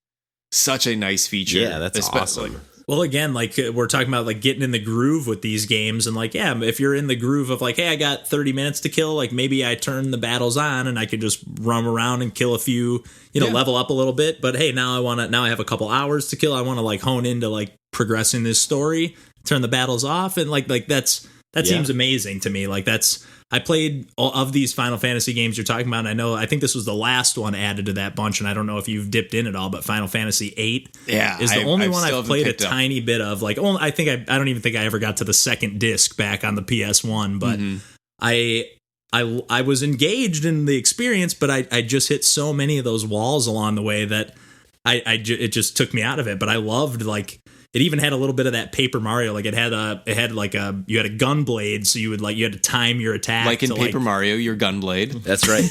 such a nice feature. Yeah, that's awesome. Well, again, like we're talking about like getting in the groove with these games, and like, yeah, if you're in the groove of like, hey, I got 30 minutes to kill, like maybe I turn the battles on and I could just roam around and kill a few, level up a little bit. But hey, now I have a couple hours to kill. I want to like hone into like progressing this story, turn the battles off, and like that seems amazing to me. Like I played all of these Final Fantasy games you're talking about, and I think this was the last one added to that bunch, and I don't know if you've dipped in at all, but Final Fantasy VIII is the only one I've played a tiny bit of. Like, I don't even think I ever got to the second disc back on the PS1, but I was engaged in the experience, but I just hit so many of those walls along the way that it just took me out of it. But I loved, like, it even had a little bit of that Paper Mario. Like you had a gun blade, so you had to time your attack. Like in Paper Mario, your gun blade. That's right.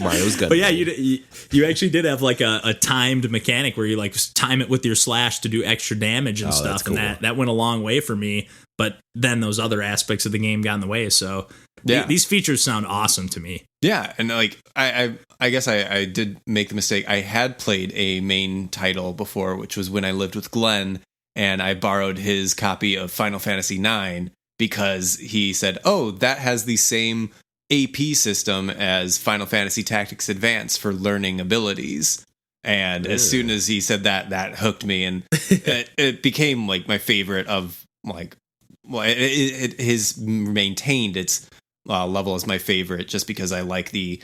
Mario's gun. But yeah, you actually did have like a timed mechanic where you like time it with your slash to do extra damage and stuff, cool. And that went a long way for me. But then those other aspects of the game got in the way. So these features sound awesome to me. Yeah, and like I guess I did make the mistake. I had played a main title before, which was when I lived with Glenn, and I borrowed his copy of Final Fantasy IX because he said, "Oh, that has the same AP system as Final Fantasy Tactics Advance for learning abilities." And as soon as he said that hooked me, and it became like my favorite of like. Well, it has maintained its level as my favorite just because I like the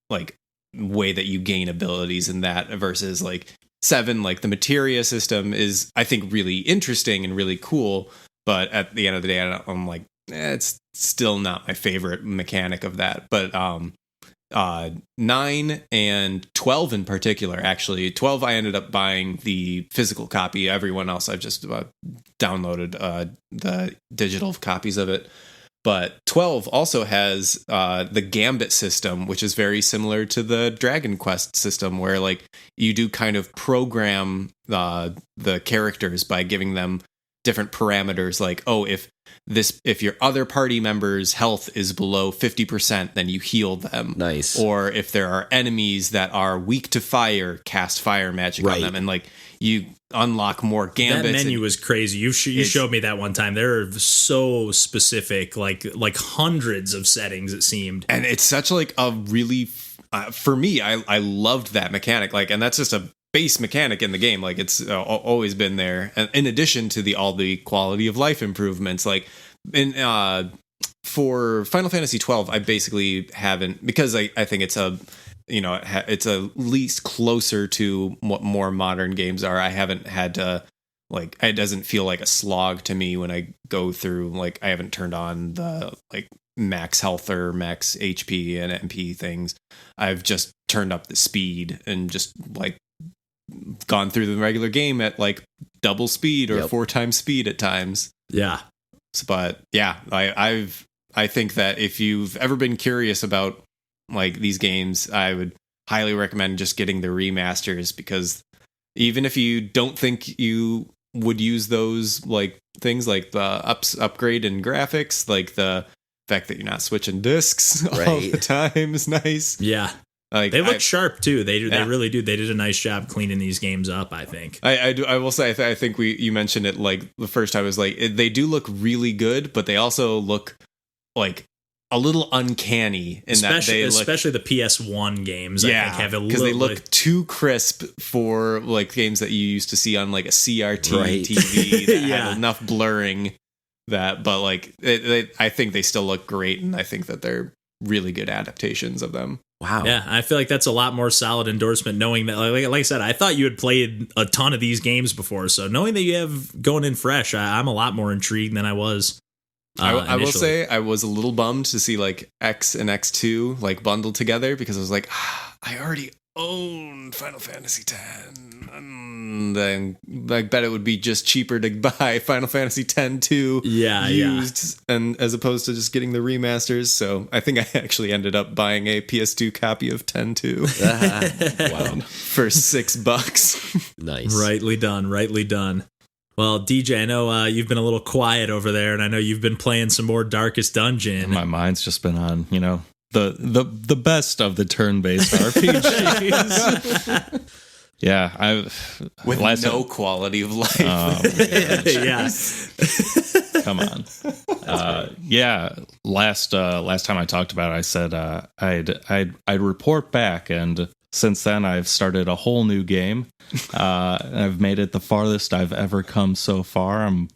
like way that you gain abilities in that versus like 7. Like the materia system is, I think, really interesting and really cool, but at the end of the day, I'm like, it's still not my favorite mechanic of that. But 9 and 12 in particular, actually 12 I ended up buying the physical copy. Everyone else I've just downloaded the digital copies of it. But 12 also has the Gambit system, which is very similar to the Dragon Quest system, where like you do kind of program the characters by giving them different parameters, like, oh, if your other party member's health is below 50%, then you heal them. Nice. Or if there are enemies that are weak to fire, cast fire magic on them, and like you unlock more gambits. That menu was crazy. You showed me that one time. They're so specific, like hundreds of settings it seemed. And it's such like a really for me, I loved that mechanic. Like, and that's just a base mechanic in the game. Like it's always been there. And in addition to all the quality of life improvements, like for Final Fantasy 12, I basically haven't, because I think it's it's at least closer to what more modern games are. I haven't had to, like, it doesn't feel like a slog to me when I go through, like, I haven't turned on the, like, max health or max HP and MP things. I've just turned up the speed and just, like, gone through the regular game at, like, double speed or 4 times speed at times. Yeah. But, yeah, I think that if you've ever been curious about, like, these games, I would highly recommend just getting the remasters, because even if you don't think you would use those, like, things like the upgrade in graphics, like the fact that you're not switching discs all the time is nice. Yeah. Like, they look sharp too. They really do. They did a nice job cleaning these games up, I think. I will say, I think you mentioned it, like, the first time, was like, they do look really good, but they also look like a little uncanny in especially the PS1 games. I think have a little, because they look too crisp for, like, games that you used to see on, like, a CRT TV that had enough blurring that, but, like, I think they still look great, and I think that they're really good adaptations of them. Wow. Yeah, I feel like that's a lot more solid endorsement, knowing that, like I said, I thought you had played a ton of these games before, so knowing that you have going in fresh, I'm a lot more intrigued than I was. I will say I was a little bummed to see, like, X and X2, like, bundled together, because I was like, I already own Final Fantasy X, then I bet it would be just cheaper to buy Final Fantasy X-2 used, and as opposed to just getting the remasters. So I think I actually ended up buying a PS2 copy of X-2 Wow. for $6. Nice. Rightly done. Well, DJ, I know you've been a little quiet over there, and I know you've been playing some more Darkest Dungeon. My mind's just been on, the best of the turn-based RPGs. Yeah, with no quality of life. Yeah. Come on. Last time I talked about it, I said I'd report back, and since then I've started a whole new game. I've made it the farthest I've ever come so far. I'm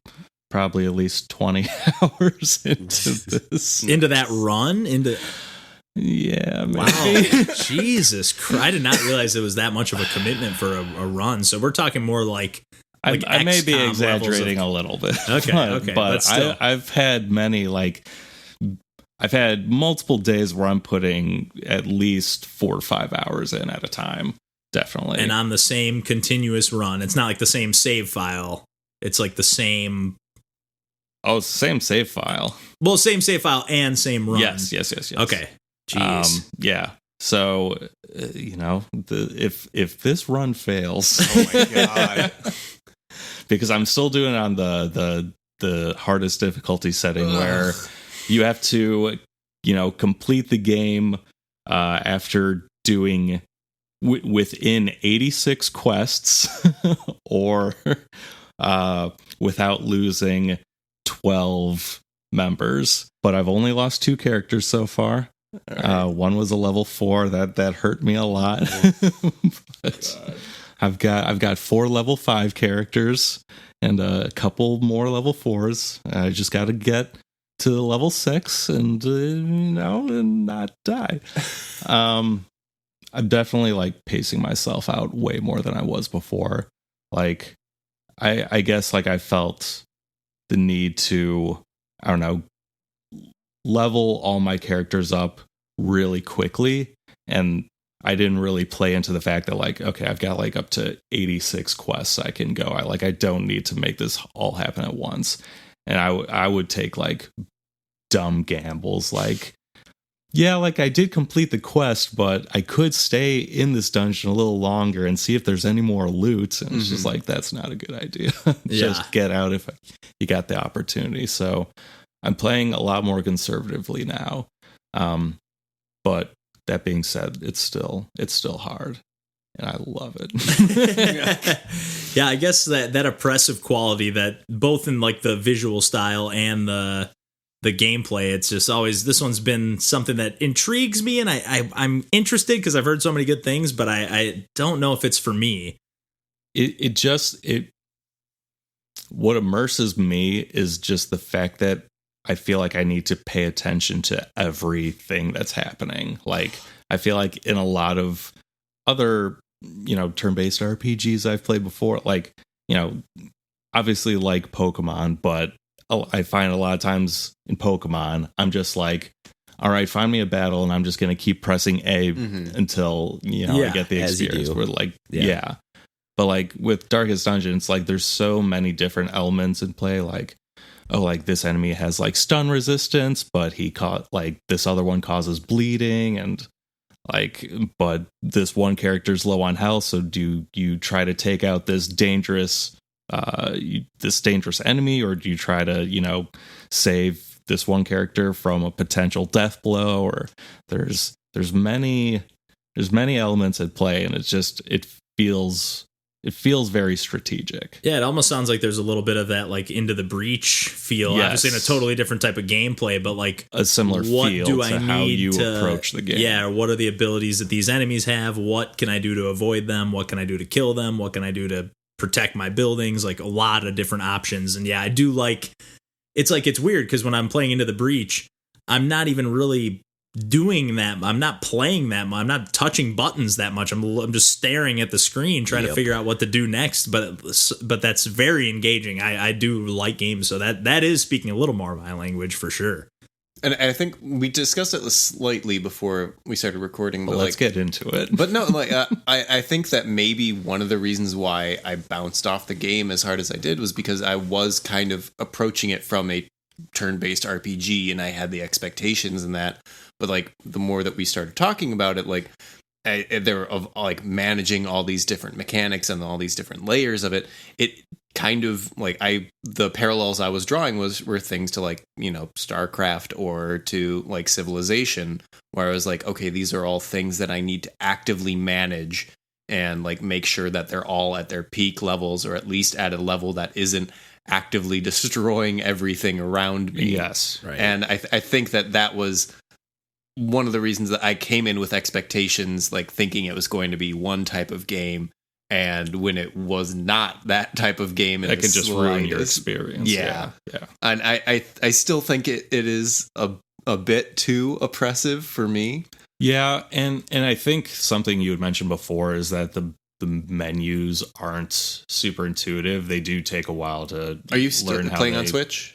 probably at least 20 hours into this. Into that run? Yeah, maybe. Wow. Jesus Christ. I did not realize it was that much of a commitment for a run. So we're talking more like I may be exaggerating a little bit. Okay, but still. I've had many, I've had multiple days where I'm putting at least 4 to 5 hours in at a time. Definitely. And on the same continuous run. It's not like the same save file. It's like the same. Oh, it's the same save file. Well, same save file and same run. Yes. Okay. Jeez. Yeah. So, if this run fails, Oh my god! because I'm still doing it on the hardest difficulty setting where you have to, complete the game after doing within 86 quests or without losing 12 members. But I've only lost 2 characters so far. Right. One was a level 4 that hurt me a lot. But I've got 4 level 5 characters and a couple more level 4s. I just got to get to level 6 and and not die. I'm definitely pacing myself out way more than I was before. I guess I felt the need to, I don't know, level all my characters up really quickly, and I didn't really play into the fact that okay, I've got up to 86 quests I can go. I don't need to make this all happen at once, and I would take dumb gambles I did complete the quest, but I could stay in this dungeon a little longer and see if there's any more loot, and it's just that's not a good idea. Just get out if you got the opportunity. So I'm playing a lot more conservatively now. But that being said, it's still hard, and I love it. Yeah, I guess that oppressive quality that both in the visual style and the gameplay, it's just always, this one's been something that intrigues me, and I'm interested because I've heard so many good things, but I don't know if it's for me. What immerses me is just the fact that I feel I need to pay attention to everything that's happening. I feel in a lot of other, turn-based RPGs I've played before, obviously Pokemon, but I find a lot of times in Pokemon, I'm just all right, find me a battle, and I'm just going to keep pressing A until, I get the experience. We're But with Darkest Dungeon, it's there's so many different elements in play. This enemy has stun resistance, but this other one causes bleeding, and but this one character's low on health, so do you try to take out this dangerous enemy, or do you try to save this one character from a potential death blow? Or there's many elements at play, and it feels very strategic. Yeah, it almost sounds like there's a little bit of that Into the Breach feel. Yes. Obviously in a totally different type of gameplay, but a similar feel to how you approach the game. Yeah, what are the abilities that these enemies have? What can I do to avoid them? What can I do to kill them? What can I do to protect my buildings? A lot of different options. And yeah, I do it's weird because when I'm playing Into the Breach, I'm not even really doing that. I'm not playing that much. I'm not touching buttons that much. I'm just staring at the screen trying to figure out what to do next. But that's very engaging. I do like games, so that is speaking a little more of my language for sure. And I think we discussed it slightly before we started recording. But let's get into it. But no, like I think that maybe one of the reasons why I bounced off the game as hard as I did was because I was kind of approaching it from a turn-based RPG, and I had the expectations in that. But like the more that we started talking about it, like there of like managing all these different mechanics and all these different layers of it, it kind of like the parallels I was drawing were things to like, you know, StarCraft or to like Civilization, where I was like, okay, these are all things that I need to actively manage and like make sure that they're all at their peak levels, or at least at a level that isn't actively destroying everything around me. Yes, right. And I think that was one of the reasons that I came in with expectations, like thinking it was going to be one type of game. And when it was not that type of game, that can just ruin your experience. Yeah. Yeah. And I still think it is a bit too oppressive for me. Yeah, and I think something you had mentioned before is that the menus aren't super intuitive. They do take a while to. Are you still learn playing on Switch?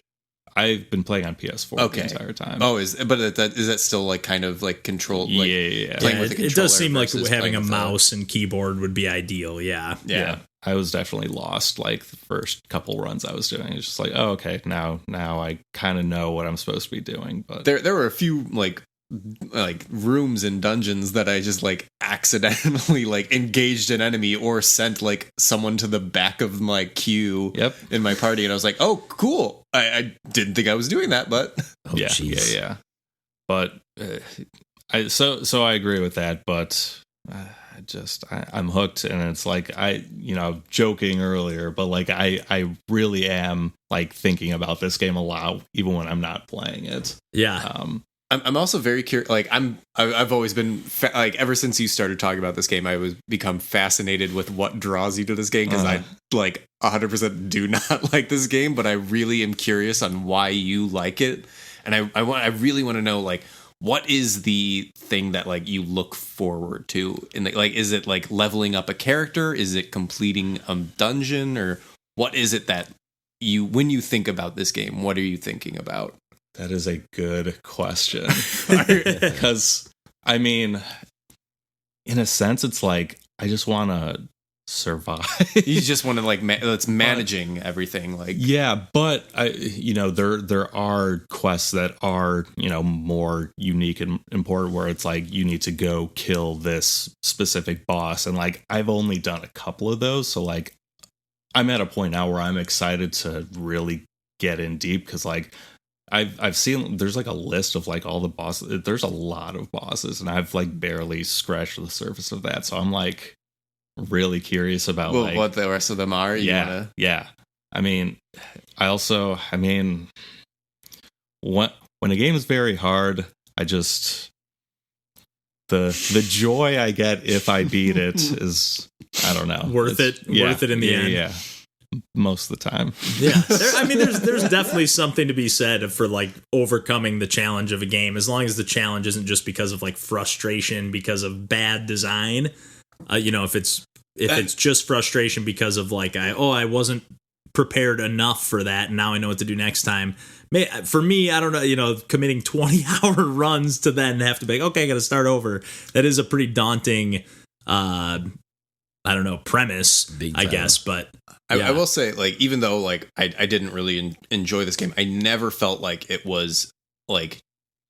I've been playing on PS4 the entire time. Oh, is that still like kind of like controlled? Like, yeah. Playing with it does seem like versus having a playing with mouse and keyboard would be ideal. Yeah. I was definitely lost like the first couple runs I was doing. It's just like, oh, okay, now I kind of know what I'm supposed to be doing. But there were a few like rooms and dungeons that I just like accidentally like engaged an enemy or sent like someone to the back of my queue in my party, and I was like, oh, cool. I didn't think I was doing that, but yeah. But so I agree with that, but I'm hooked, and it's like joking earlier, but like I really am like thinking about this game a lot, even when I'm not playing it. Yeah. I'm also very curious. Like I've always been like ever since you started talking about this game, I was become fascinated with what draws you to this game, because I like 100% do not like this game, but I really am curious on why you like it, and I really want to know like what is the thing that like you look forward to in the, like, is it like leveling up a character? Is it completing a dungeon? Or what is it that when you think about this game, what are you thinking about? That is a good question. Because, I mean, in a sense, it's like, I just want to survive. You just want to, like, it's managing everything. Like, yeah, but, there are quests that are, more unique and important, where it's like, you need to go kill this specific boss. And, like, I've only done a couple of those. So, like, I'm at a point now where I'm excited to really get in deep, because, like, I've seen there's like a list of like all the bosses. There's a lot of bosses, and I've like barely scratched the surface of that. So I'm like really curious about what the rest of them are. Yeah. I mean, when a game is very hard, I just the joy I get if I beat it is, I don't know, worth it in the end. Yeah. Most of the time. Yeah. There's definitely something to be said for like overcoming the challenge of a game, as long as the challenge isn't just because of like frustration because of bad design. If it's just frustration because of like I wasn't prepared enough for that, and now I know what to do next time. For me, I don't know, committing 20-hour runs to then have to be like, okay, I got to start over. That is a pretty daunting premise, I guess, but yeah. I will say, like, even though like I didn't really enjoy this game, I never felt like it was like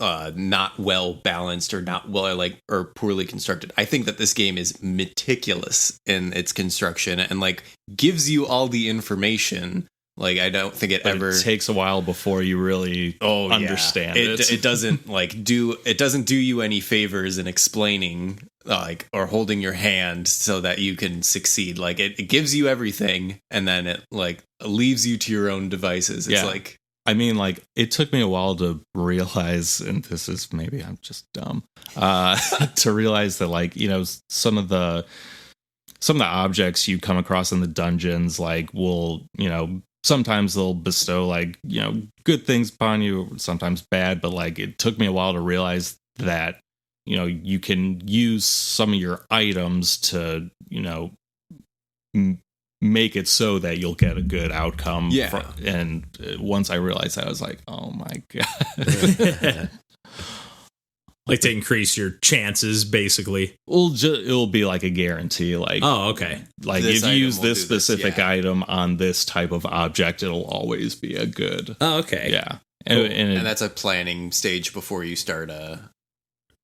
not well balanced or not well or poorly constructed. I think that this game is meticulous in its construction and like gives you all the information. Like, I don't think it takes a while before you really understand it. It doesn't do you any favors in explaining like or holding your hand so that you can succeed. Like it gives you everything, and then it like leaves you to your own devices. It's like, I mean, like, it took me a while to realize, and this is maybe I'm just dumb, to realize that like, some of the objects you come across in the dungeons like will, sometimes they'll bestow like, good things upon you, sometimes bad, but like it took me a while to realize that, you can use some of your items to, make it so that you'll get a good outcome. Yeah. And once I realized that, I was like, oh my God. Like to increase your chances, basically. It'll be like a guarantee. Like, oh, okay. Like This if you item use will this do this, specific yeah. item on this type of object, it'll always be a good. Oh, okay. Yeah. Cool. And that's a planning stage before you start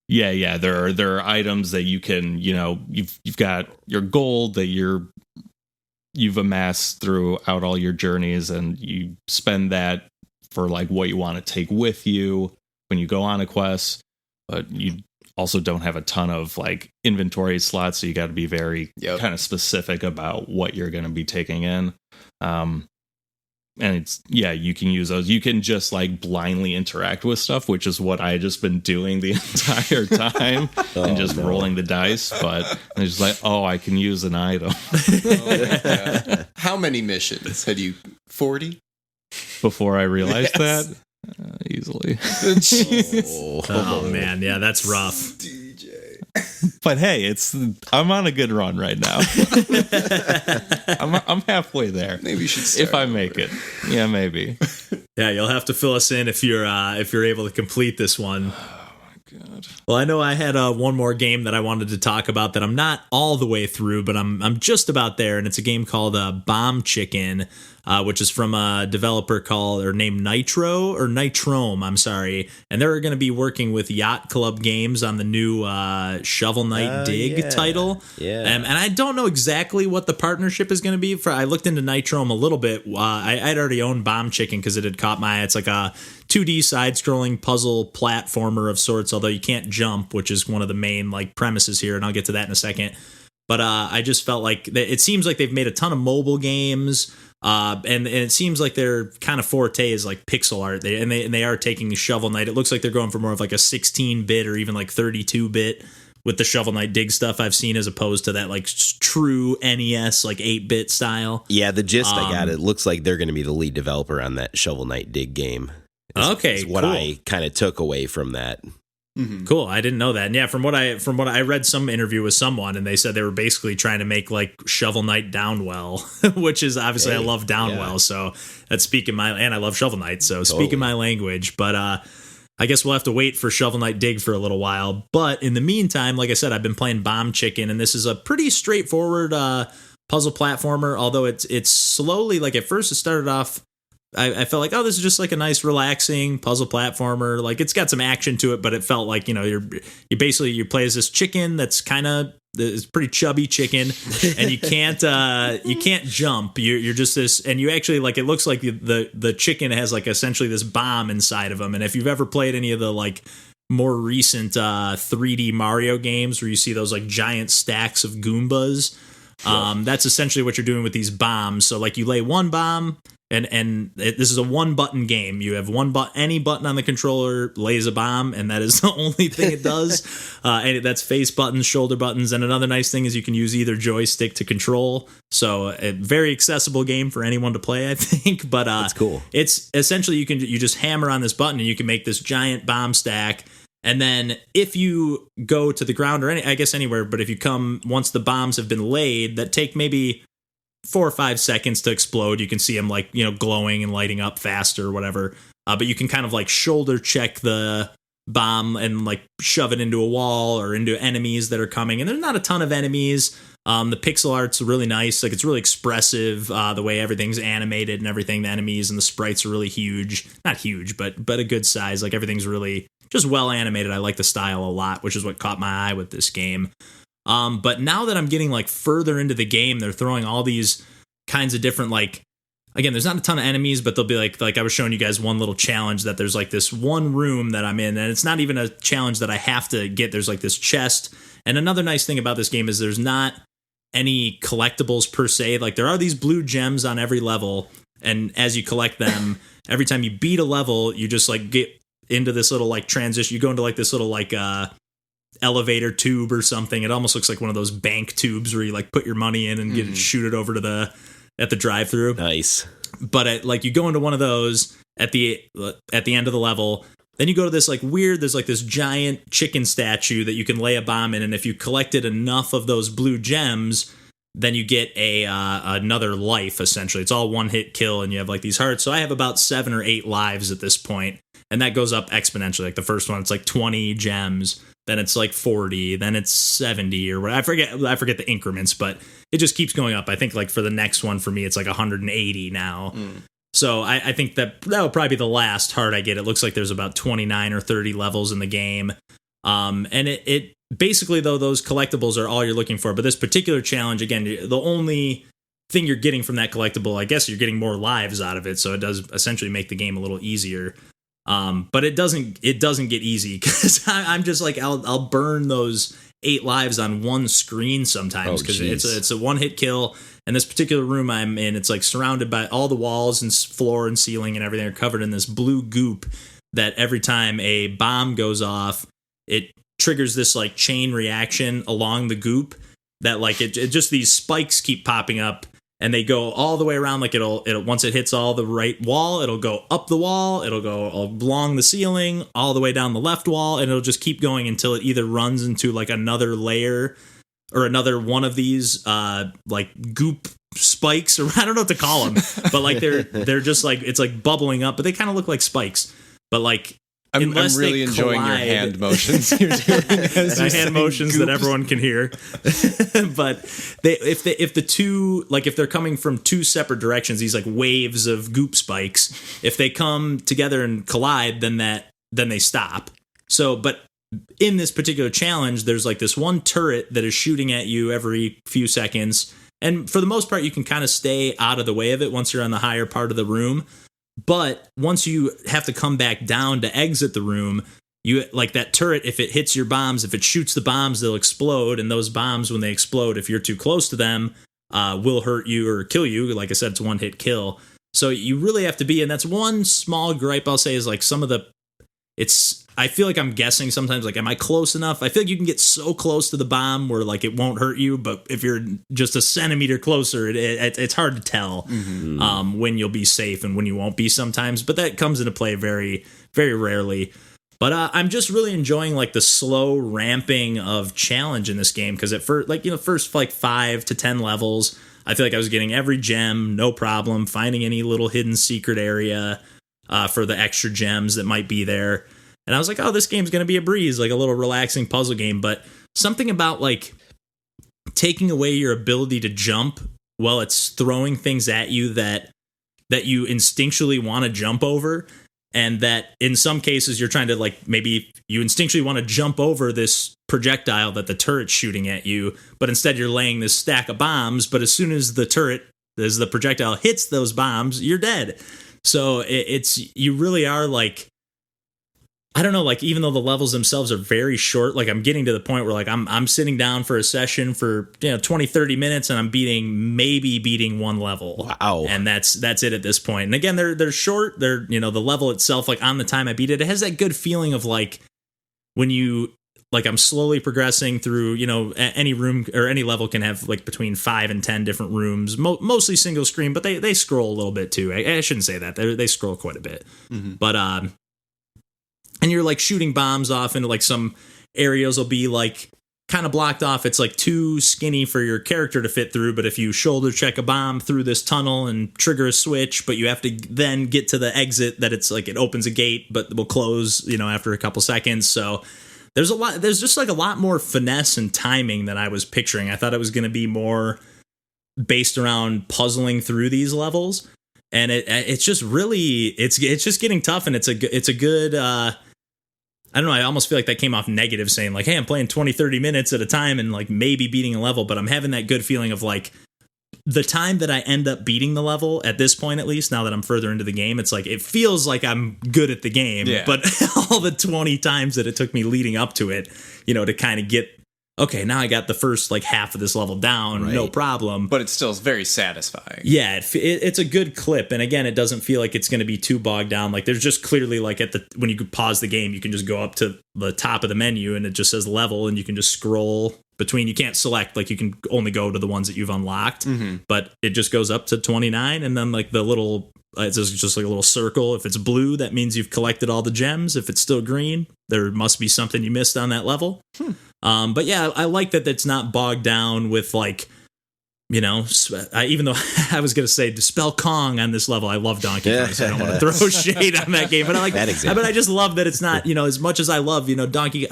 Yeah. There are items that you can, you've got your gold that you've amassed throughout all your journeys, and you spend that for like what you want to take with you when you go on a quest. But you also don't have a ton of like inventory slots, so you got to be very kind of specific about what you're going to be taking in. And you can use those. You can just like blindly interact with stuff, which is what I just been doing the entire time and just rolling the dice. But it's just like, oh, I can use an item. How many missions had you? 40 before I realized that. Easily. Oh man, yeah, that's rough. DJ. But hey, I'm on a good run right now. I'm halfway there. Maybe you should start if I make it. Yeah, maybe. Yeah, you'll have to fill us in if you're able to complete this one. Oh my God. Well, I know I had one more game that I wanted to talk about that I'm not all the way through, but I'm just about there, and it's a game called Bomb Chicken. Which is from a developer named Nitrome, I'm sorry. And they're going to be working with Yacht Club Games on the new Shovel Knight Dig title. Yeah. And I don't know exactly what the partnership is going to be. I looked into Nitrome a little bit. I'd already owned Bomb Chicken because it had caught my eye. It's like a 2D side-scrolling puzzle platformer of sorts, although you can't jump, which is one of the main like premises here, and I'll get to that in a second. But I just felt like it seems like they've made a ton of mobile games. And it seems like their kind of forte is like pixel art. They are taking Shovel Knight. It looks like they're going for more of like a 16-bit or even like 32-bit with the Shovel Knight Dig stuff I've seen, as opposed to that like true NES like 8-bit style. Yeah, the gist I got. It looks like they're going to be the lead developer on that Shovel Knight Dig game. Is what cool. I kind of took away from that. Mm-hmm. Cool. I didn't know that. And yeah, from what I read some interview with someone, and they said they were basically trying to make like Shovel Knight Downwell, which is obviously I love Downwell, so that's and I love Shovel Knight, so speaking my language. But I guess we'll have to wait for Shovel Knight Dig for a little while. But in the meantime, like I said, I've been playing Bomb Chicken, and this is a pretty straightforward puzzle platformer. Although it's slowly, like at first it started off. I felt like, oh, this is just like a nice, relaxing puzzle platformer. Like it's got some action to it, but it felt like, you play as this chicken that's kind of it's pretty chubby chicken, and you can't jump. You're just this, and you actually like it looks like the chicken has like essentially this bomb inside of him. And if you've ever played any of the like more recent 3D Mario games where you see those like giant stacks of Goombas, that's essentially what you're doing with these bombs. So like you lay one bomb. And this is a one-button game. You have any button on the controller lays a bomb, and that is the only thing it does. And that's face buttons, shoulder buttons, and another nice thing is you can use either joystick to control. So a very accessible game for anyone to play, I think. But that's cool. It's essentially you just hammer on this button and you can make this giant bomb stack. And then if you go to the ground or anywhere, but if you come once the bombs have been laid, that take maybe 4 or 5 seconds to explode. You can see them like, glowing and lighting up faster or whatever. But you can kind of like shoulder check the bomb and like shove it into a wall or into enemies that are coming. And there's not a ton of enemies. The pixel art's really nice. Like it's really expressive. The way everything's animated and everything, the enemies and the sprites are really huge. Not huge, but a good size. Like everything's really just well animated. I like the style a lot, which is what caught my eye with this game. But now that I'm getting like further into the game, they're throwing all these kinds of different, like, again, there's not a ton of enemies, but they'll be like I was showing you guys one little challenge that there's like this one room that I'm in, and it's not even a challenge that I have to get. There's like this chest. And another nice thing about this game is there's not any collectibles per se. Like there are these blue gems on every level, and as you collect them, every time you beat a level, you just like get into this little like transition. You go into like this little like elevator tube or something. It almost looks like one of those bank tubes where you like put your money in and shoot it over to at the drive-through. Nice. But like you go into one of those at the end of the level, then you go to this like there's like this giant chicken statue that you can lay a bomb in, and if you collected enough of those blue gems, then you get another life, essentially. It's all one hit kill, and you have like these hearts. So I have about 7 or 8 lives at this point, and that goes up exponentially. Like the first one, it's like 20 gems, then it's like 40, then it's 70 or what. I forget the increments, but it just keeps going up. I think like for the next one for me, it's like 180 now. So I think that will probably be the last heart I get. It looks like there's about 29 or 30 levels in the game. And it basically, though, those collectibles are all you're looking for. But this particular challenge, again, the only thing you're getting from that collectible, I guess you're getting more lives out of it. So it does essentially make the game a little easier. But it doesn't get easy, because I'm just like, I'll burn those 8 lives on one screen sometimes, because it's a one hit kill. And this particular room I'm in, it's like surrounded by all the walls and floor and ceiling and everything are covered in this blue goop that every time a bomb goes off, it triggers this like chain reaction along the goop that like it just these spikes keep popping up, and they go all the way around. Like it'll once it hits all the right wall, it'll go up the wall, it'll go along the ceiling, all the way down the left wall, and it'll just keep going until it either runs into like another layer or another one of these like goop spikes, or I don't know what to call them, but like they're just like, it's like bubbling up, but they kind of look like spikes. But like, I'm really enjoying your hand motions you're doing. My hand motions that everyone can hear. But if the two, like if they're coming from two separate directions, these like waves of goop spikes, if they come together and collide, then they stop. So, but in this particular challenge, there's like this one turret that is shooting at you every few seconds. And for the most part, you can kind of stay out of the way of it once you're on the higher part of the room. But once you have to come back down to exit the room, you like that turret, if it hits your bombs, if it shoots the bombs, they'll explode. And those bombs, when they explode, if you're too close to them, will hurt you or kill you. Like I said, it's one hit kill. So you really have to be, and that's one small gripe I'll say, is like some of the, I feel like I'm guessing sometimes, like, am I close enough? I feel like you can get so close to the bomb where like it won't hurt you, but if you're just a centimeter closer, it's hard to tell when you'll be safe and when you won't be sometimes. But that comes into play very, very rarely. But I'm just really enjoying like the slow ramping of challenge in this game, because at first, like, you know, first like 5 to 10 levels, I feel like I was getting every gem, no problem, finding any little hidden secret area for the extra gems that might be there. And I was like, oh, this game's going to be a breeze, like a little relaxing puzzle game. But something about like taking away your ability to jump while it's throwing things at you that you instinctually want to jump over, and that in some cases you're trying to, like, maybe you instinctually want to jump over this projectile that the turret's shooting at you, but instead you're laying this stack of bombs. But as soon as the projectile hits those bombs, you're dead. So you really are like, I don't know, like, even though the levels themselves are very short, like I'm getting to the point where like I'm sitting down for a session for 20, 30 minutes and I'm beating one level. Wow. And that's it at this point. And again, they're short. They're, the level itself, like on the time I beat it, it has that good feeling of like when you, like, I'm slowly progressing through, any room or any level can have like between 5 and 10 different rooms, mostly single screen, but they scroll a little bit too. I shouldn't say that. They scroll quite a bit. Mm-hmm. But, and you're like shooting bombs off into like some areas will be like kind of blocked off. It's like too skinny for your character to fit through. But if you shoulder check a bomb through this tunnel and trigger a switch, but you have to then get to the exit, that it's like it opens a gate, but will close, after a couple seconds. So there's just like a lot more finesse and timing than I was picturing. I thought it was going to be more based around puzzling through these levels. And it's just really, it's just getting tough. And it's a good, I don't know, I almost feel like that came off negative, saying like, hey, I'm playing 20, 30 minutes at a time and like maybe beating a level, but I'm having that good feeling of like the time that I end up beating the level at this point, at least now that I'm further into the game, it's like, it feels like I'm good at the game, but all the 20 times that it took me leading up to it, to kind of get, okay, now I got the first like half of this level down, right, no problem. But it's still very satisfying. Yeah, it's a good clip. And again, it doesn't feel like it's going to be too bogged down. Like there's just clearly like when you pause the game, you can just go up to the top of the menu and it just says level and you can just scroll between. You can't select, like you can only go to the ones that you've unlocked, but it just goes up to 29. And then like the little, it's just like a little circle. If it's blue, that means you've collected all the gems. If it's still green, there must be something you missed on that level. But yeah, I like that it's not bogged down with like, even though I was going to say dispel Kong on this level, I love Donkey Kong, so I don't want to throw shade on that game. But I just love that it's not, as much as I love, Donkey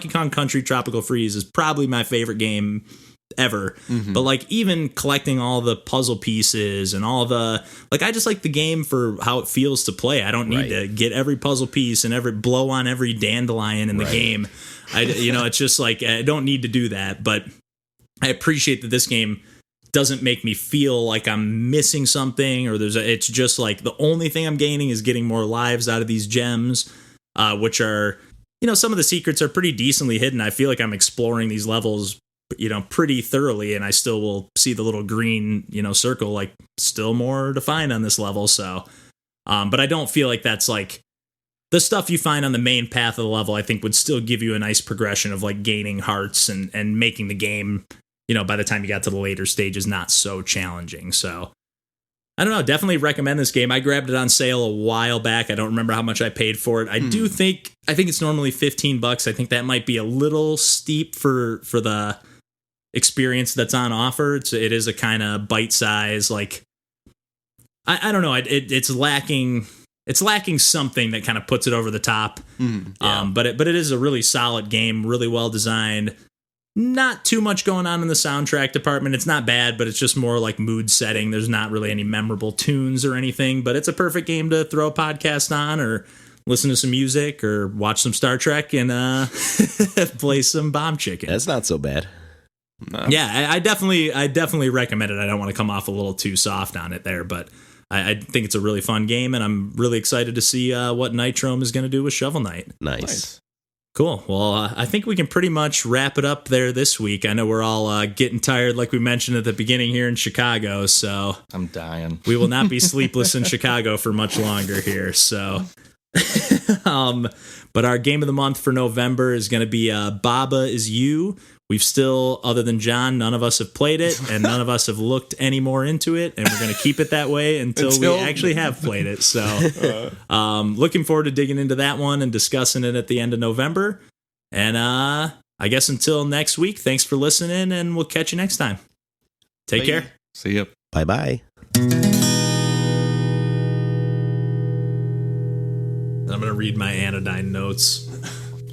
Kong Country Tropical Freeze is probably my favorite game ever. Mm-hmm. But like even collecting all the puzzle pieces and all the I just like the game for how it feels to play. I don't need to get every puzzle piece and blow on every dandelion in the game. It's just I don't need to do that. But I appreciate that this game doesn't make me feel like I'm missing something or it's just the only thing I'm gaining is getting more lives out of these gems, which are, some of the secrets are pretty decently hidden. I feel like I'm exploring these levels, pretty thoroughly, and I still will see the little green, circle, still more to find on this level. So, but I don't feel like that's the stuff you find on the main path of the level, I think would still give you a nice progression of gaining hearts and making the game, by the time you got to the later stages, not so challenging. So I don't know, definitely recommend this game. I grabbed it on sale a while back. I don't remember how much I paid for it. I think it's normally $15. I think that might be a little steep for the experience that's on offer. It is a kind of bite size, I don't know. It's lacking something that kind of puts it over the top. But it is a really solid game, really well designed. Not too much going on in the soundtrack department. It's not bad, but it's just more mood setting. There's not really any memorable tunes or anything, but it's a perfect game to throw a podcast on or listen to some music or watch some Star Trek and play some Bomb Chicken. That's not so bad. No. Yeah, I definitely recommend it. I don't want to come off a little too soft on it there, but I think it's a really fun game, and I'm really excited to see what Nitrome is going to do with Shovel Knight. Nice. Cool. Well, I think we can pretty much wrap it up there this week. I know we're all getting tired, like we mentioned at the beginning here in Chicago, so I'm dying. We will not be sleepless in Chicago for much longer here. So, but our game of the month for November is going to be Baba Is You. We've still, other than John, none of us have played it, and none of us have looked any more into it, and we're going to keep it that way until we actually have played it. So, looking forward to digging into that one and discussing it at the end of November. And I guess until next week, thanks for listening, and we'll catch you next time. Take care. See ya. Bye-bye. I'm going to read my Anodyne notes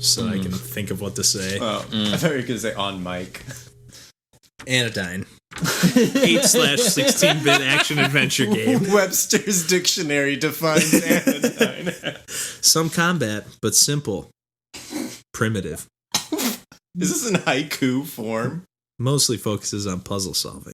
so I can think of what to say. Oh, I thought you were going to say on mic. Anodyne. 8/16-bit action adventure game. Webster's Dictionary defines Anodyne. Some combat, but simple. Primitive. Is this in haiku form? Mostly focuses on puzzle solving.